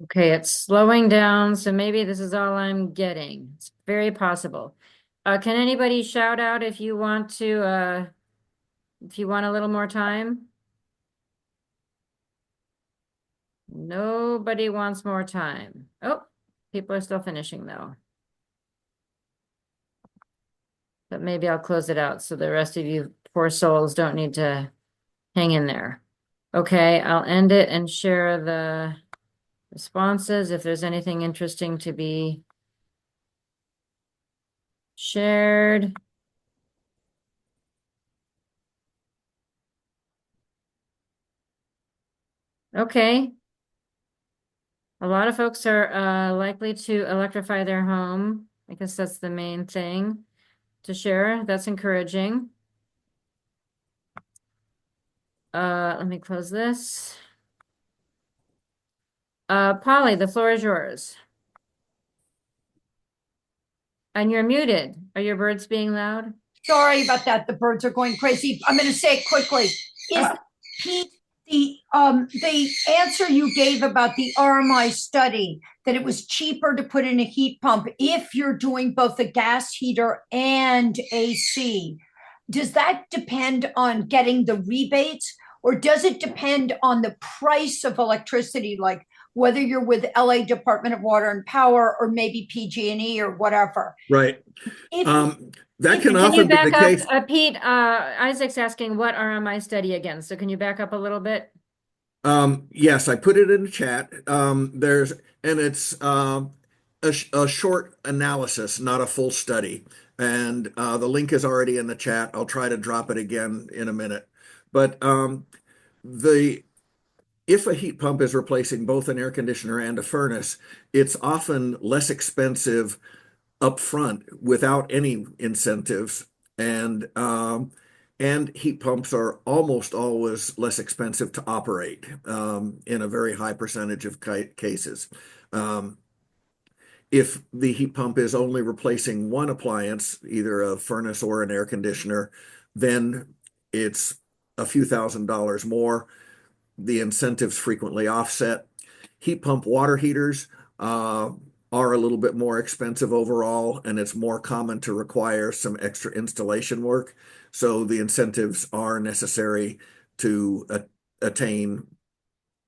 Okay, it's slowing down, so maybe this is all I'm getting. It's very possible. Can anybody shout out if you want to, if you want a little more time? Nobody wants more time. Oh, people are still finishing though. But maybe I'll close it out so the rest of you poor souls don't need to hang in there. Okay, I'll end it and share the responses if there's anything interesting to be shared. Okay. A lot of folks are likely to electrify their home. I guess that's the main thing to share. That's encouraging. Let me close this. Polly, the floor is yours. And you're muted. Are your birds being loud? Sorry about that. The birds are going crazy. I'm going to say it quickly. Is Pete, the answer you gave about the RMI study, that it was cheaper to put in a heat pump if you're doing both a gas heater and AC, does that depend on getting the rebates, or does it depend on the price of electricity, like whether you're with LA Department of Water and Power or maybe PG&E or whatever? Right. If That can Can often you be the back up, case. Pete? Isaac's asking what RMI study again. So can you back up a little bit? Yes, I put it in the chat. It's a short analysis, not a full study. And the link is already in the chat. I'll try to drop it again in a minute. But if a heat pump is replacing both an air conditioner and a furnace, it's often less expensive upfront without any incentives. And heat pumps are almost always less expensive to operate in a very high percentage of cases. If the heat pump is only replacing one appliance, either a furnace or an air conditioner, then it's a few $1,000s more. The incentives frequently offset. Heat pump water heaters are a little bit more expensive overall, and it's more common to require some extra installation work. So the incentives are necessary to attain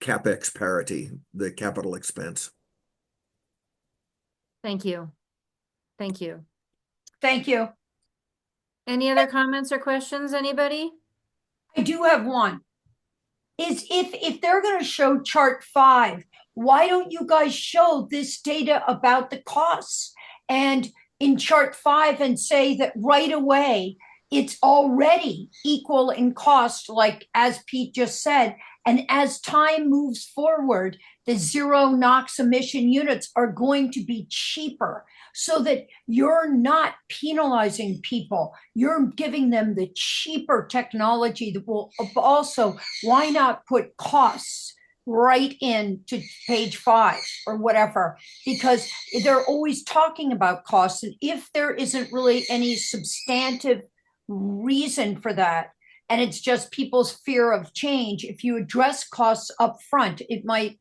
CapEx parity, the capital expense. Thank you. Thank you. Thank you. Any other comments or questions, anybody? I do have one. Is if they're going to show chart 5, why don't you guys show this data about the costs and in chart 5 and say that right away it's already equal in cost, like as Pete just said, and as time moves forward, the zero NOx emission units are going to be cheaper, so that you're not penalizing people. You're giving them the cheaper technology that will also, why not put costs right into page 5 or whatever? Because they're always talking about costs. And if there isn't really any substantive reason for that, and it's just people's fear of change, if you address costs up front, it might,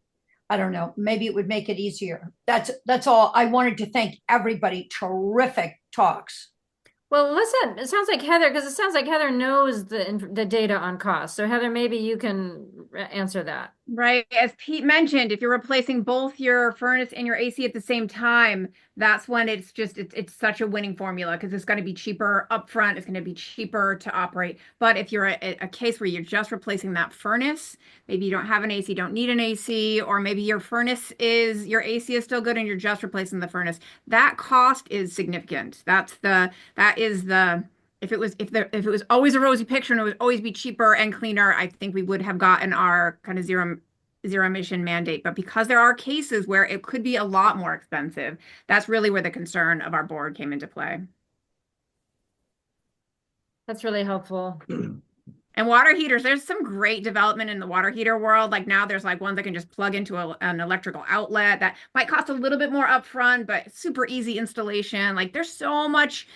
I don't know, maybe it would make it easier. That's all. I wanted to thank everybody. Terrific talks. Well, listen, it sounds like Heather, because it sounds like Heather knows the data on cost. So Heather, maybe you can answer that. Right. As Pete mentioned, if you're replacing both your furnace and your AC at the same time, that's when it's such a winning formula, because it's going to be cheaper upfront. It's going to be cheaper to operate. But if you're a case where you're just replacing that furnace, maybe you don't have an AC, don't need an AC, or maybe your AC is still good and you're just replacing the furnace, that cost is significant. If it was always a rosy picture and it would always be cheaper and cleaner, I think we would have gotten our kind of zero emission mandate. But because there are cases where it could be a lot more expensive, that's really where the concern of our board came into play. That's really helpful. And water heaters, there's some great development in the water heater world. Like now there's like ones that can just plug into an electrical outlet that might cost a little bit more upfront, but super easy installation. Like there's so much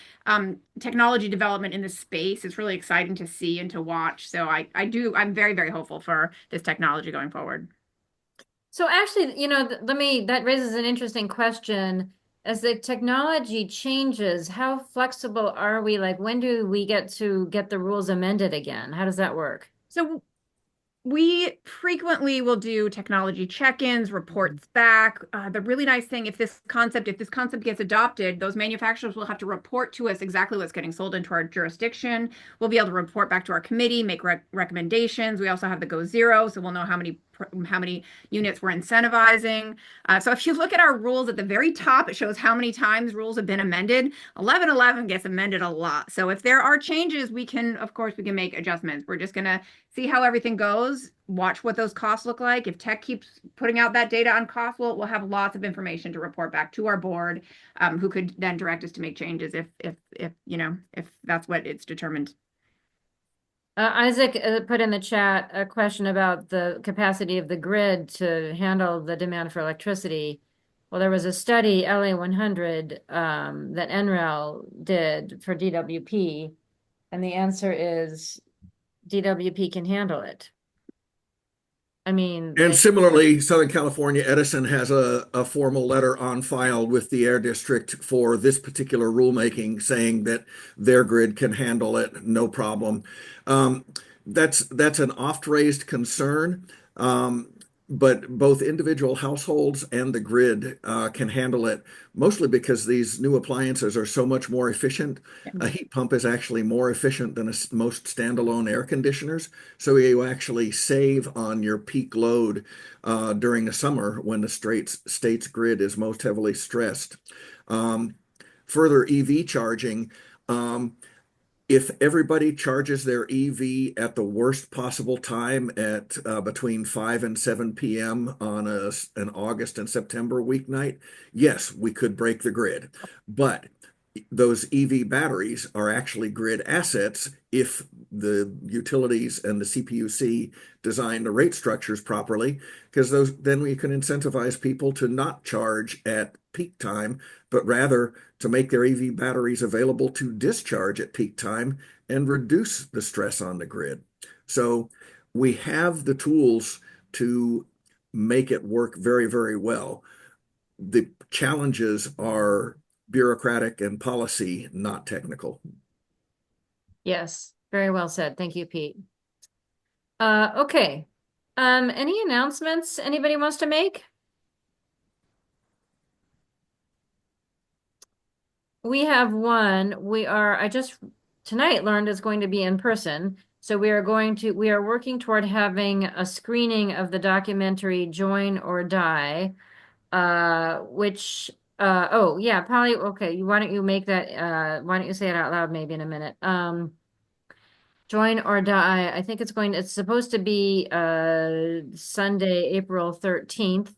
technology development in this space. It's really exciting to see and to watch. So I'm very, very hopeful for this technology going forward. So actually, that raises an interesting question. As the technology changes, how flexible are we? Like, when do we get to get the rules amended again? How does that work? So we frequently will do technology check-ins, reports back. The really nice thing, if this concept gets adopted, those manufacturers will have to report to us exactly what's getting sold into our jurisdiction. We'll be able to report back to our committee, make recommendations. We also have the Go Zero, so we'll know how many units we're incentivizing. So if you look at our rules at the very top, it shows how many times rules have been amended. 1111 gets amended a lot. So if there are changes, of course, we can make adjustments. We're just going to see how everything goes, watch what those costs look like. If tech keeps putting out that data on cost, we'll have lots of information to report back to our board, who could then direct us to make changes if that's what it's determined. Isaac put in the chat a question about the capacity of the grid to handle the demand for electricity. Well, there was a study, LA 100, that NREL did for DWP, and the answer is DWP can handle it. I mean, And similarly, Southern California Edison has a formal letter on file with the Air District for this particular rulemaking saying that their grid can handle it, no problem. Um, that's an oft-raised concern, but both individual households and the grid can handle it, mostly because these new appliances are so much more efficient. A heat pump is actually more efficient than most standalone air conditioners. So you actually save on your peak load during the summer when the state's grid is most heavily stressed. Further, EV charging. If everybody charges their EV at the worst possible time at between 5 and 7 p.m. on an August and September weeknight, yes, we could break the grid. But those EV batteries are actually grid assets if the utilities and the CPUC design the rate structures properly, because then we can incentivize people to not charge at peak time, but rather to make their EV batteries available to discharge at peak time and reduce the stress on the grid. So we have the tools to make it work very, very well. The challenges are bureaucratic and policy, not technical. yes, very well said. Thank you, Pete. Okay. Any announcements anybody wants to make? We have one. I just tonight learned it's going to be in person. So we are working toward having a screening of the documentary Join or Die, which, oh yeah, probably, okay. Why don't you make that, why don't you say it out loud maybe in a minute? Join or Die. I think it's supposed to be, Sunday, April 13th.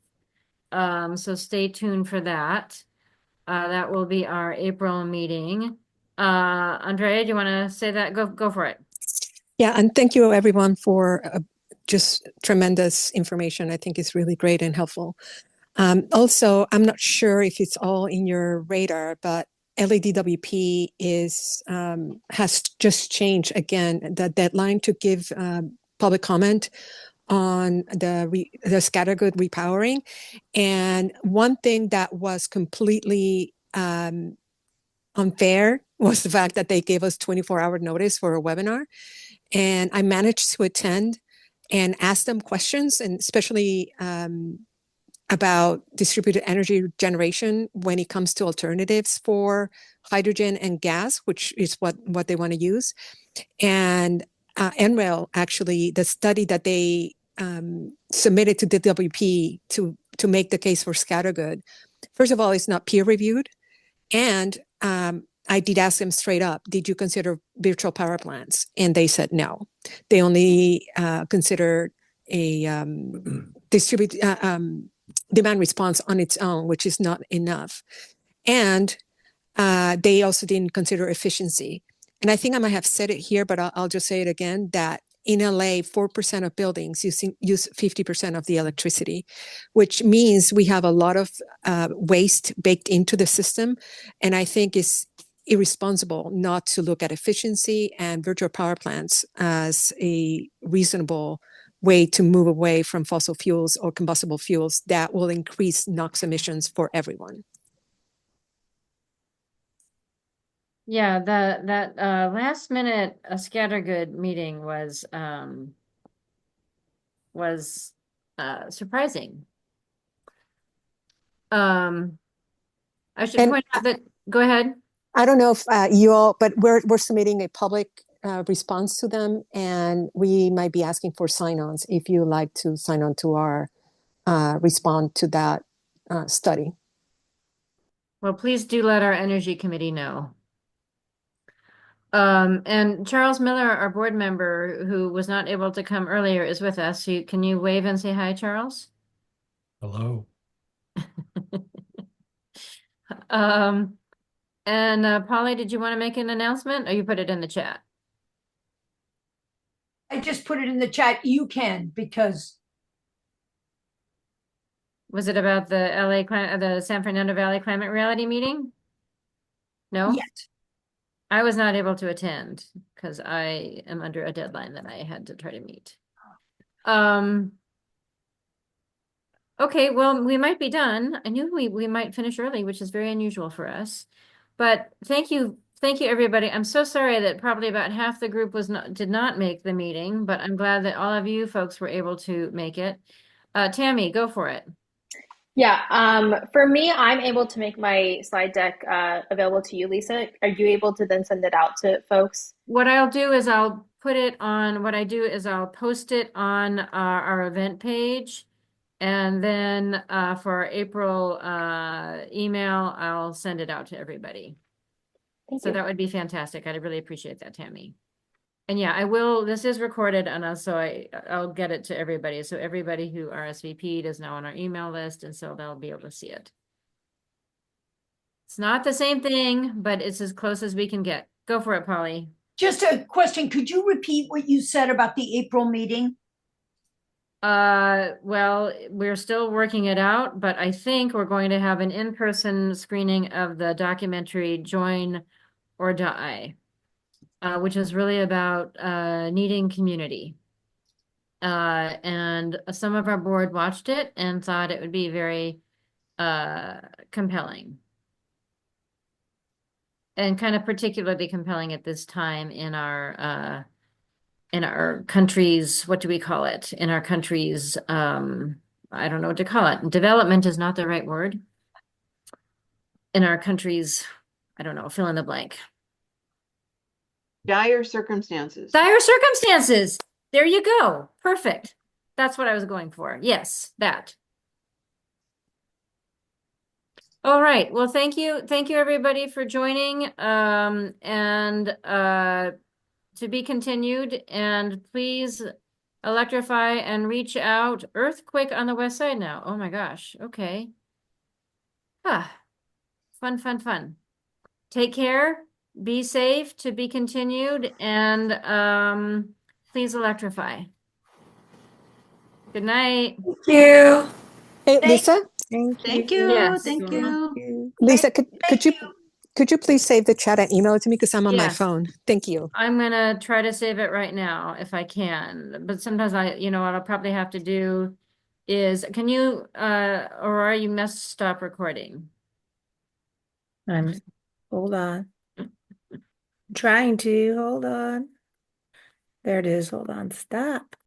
So stay tuned for that. That will be our April meeting. Andrea, do you want to say that? Go for it. Yeah, and thank you everyone for just tremendous information. I think it's really great and helpful. Also, I'm not sure if it's all in your radar, but LADWP has just changed again the deadline to give public comment on the scattergood repowering. And one thing that was completely unfair was the fact that they gave us 24-hour notice for a webinar. And I managed to attend and ask them questions, and especially about distributed energy generation when it comes to alternatives for hydrogen and gas, which is what they want to use. And NREL, actually, the study that they submitted to the WP to make the case for scattergood, first of all, it's not peer reviewed. And I did ask them straight up, did you consider virtual power plants? And they said no. They only considered a distributed demand response on its own, which is not enough. And they also didn't consider efficiency. And I think I might have said it here, but I'll just say it again, that in LA, 4% of buildings use 50% of the electricity, which means we have a lot of waste baked into the system. And I think it's irresponsible not to look at efficiency and virtual power plants as a reasonable way to move away from fossil fuels or combustible fuels that will increase NOx emissions for everyone. Yeah, that last minute scattergood meeting was surprising. I should point out that, go ahead. I don't know if you all, but we're submitting a public response to them, and we might be asking for sign-ons if you like to sign on to our respond to that study. Well, please do let our energy committee know. And Charles Miller, our board member who was not able to come earlier, is with us. So can you wave and say hi, Charles? Hello. And Polly, did you want to make an announcement, or you put it in the chat? I just put it in the chat. You can, because Was it about the the San Fernando Valley Climate Reality meeting? No? Yes. I was not able to attend because I am under a deadline that I had to try to meet. Okay, well, we might be done. I knew we might finish early, which is very unusual for us. But thank you, everybody. I'm so sorry that probably about half the group did not make the meeting, but I'm glad that all of you folks were able to make it. Tami, go for it. Yeah, for me, I'm able to make my slide deck available to you, Lisa. Are you able to then send it out to folks? What I'll do is I'll put it on, what I do is I'll post it on our event page. And then for our April email, I'll send it out to everybody. Thank So you. that would be fantastic. I'd really appreciate that, Tami. And yeah, I will, this is recorded and so I'll get it to everybody. So everybody who RSVP'd is now on our email list, and so they'll be able to see it. It's not the same thing, but it's as close as we can get. Go for it, Polly. Just a question. Could you repeat what you said about the April meeting? Well, we're still working it out, but I think we're going to have an in-person screening of the documentary Join or Die, which is really about needing community. And some of our board watched it and thought it would be very compelling. And kind of particularly compelling at this time in our country's, what do we call it? In our country's, I don't know what to call it. Development is not the right word. In our country's, I don't know, fill in the blank. Dire circumstances. Dire circumstances. There you go. Perfect. That's what I was going for. Yes, that. All right. Well, thank you. Thank you everybody for joining. And to be continued, and please electrify and reach out. Earthquake on the west side now. Oh my gosh. Okay. Ah, fun, fun, fun. Take care. Be safe, to be continued, and please electrify. Good night. Thank you. Hey, Lisa. Thank you. Yes. Thank you. Lisa, could you please save the chat and email it to me because I'm on my Yes. phone. Thank you. I'm gonna try to save it right now if I can, but sometimes what I'll probably have to do is, can you, or are you stop recording? Hold on. Trying to, hold on. There it is. Hold on. Stop.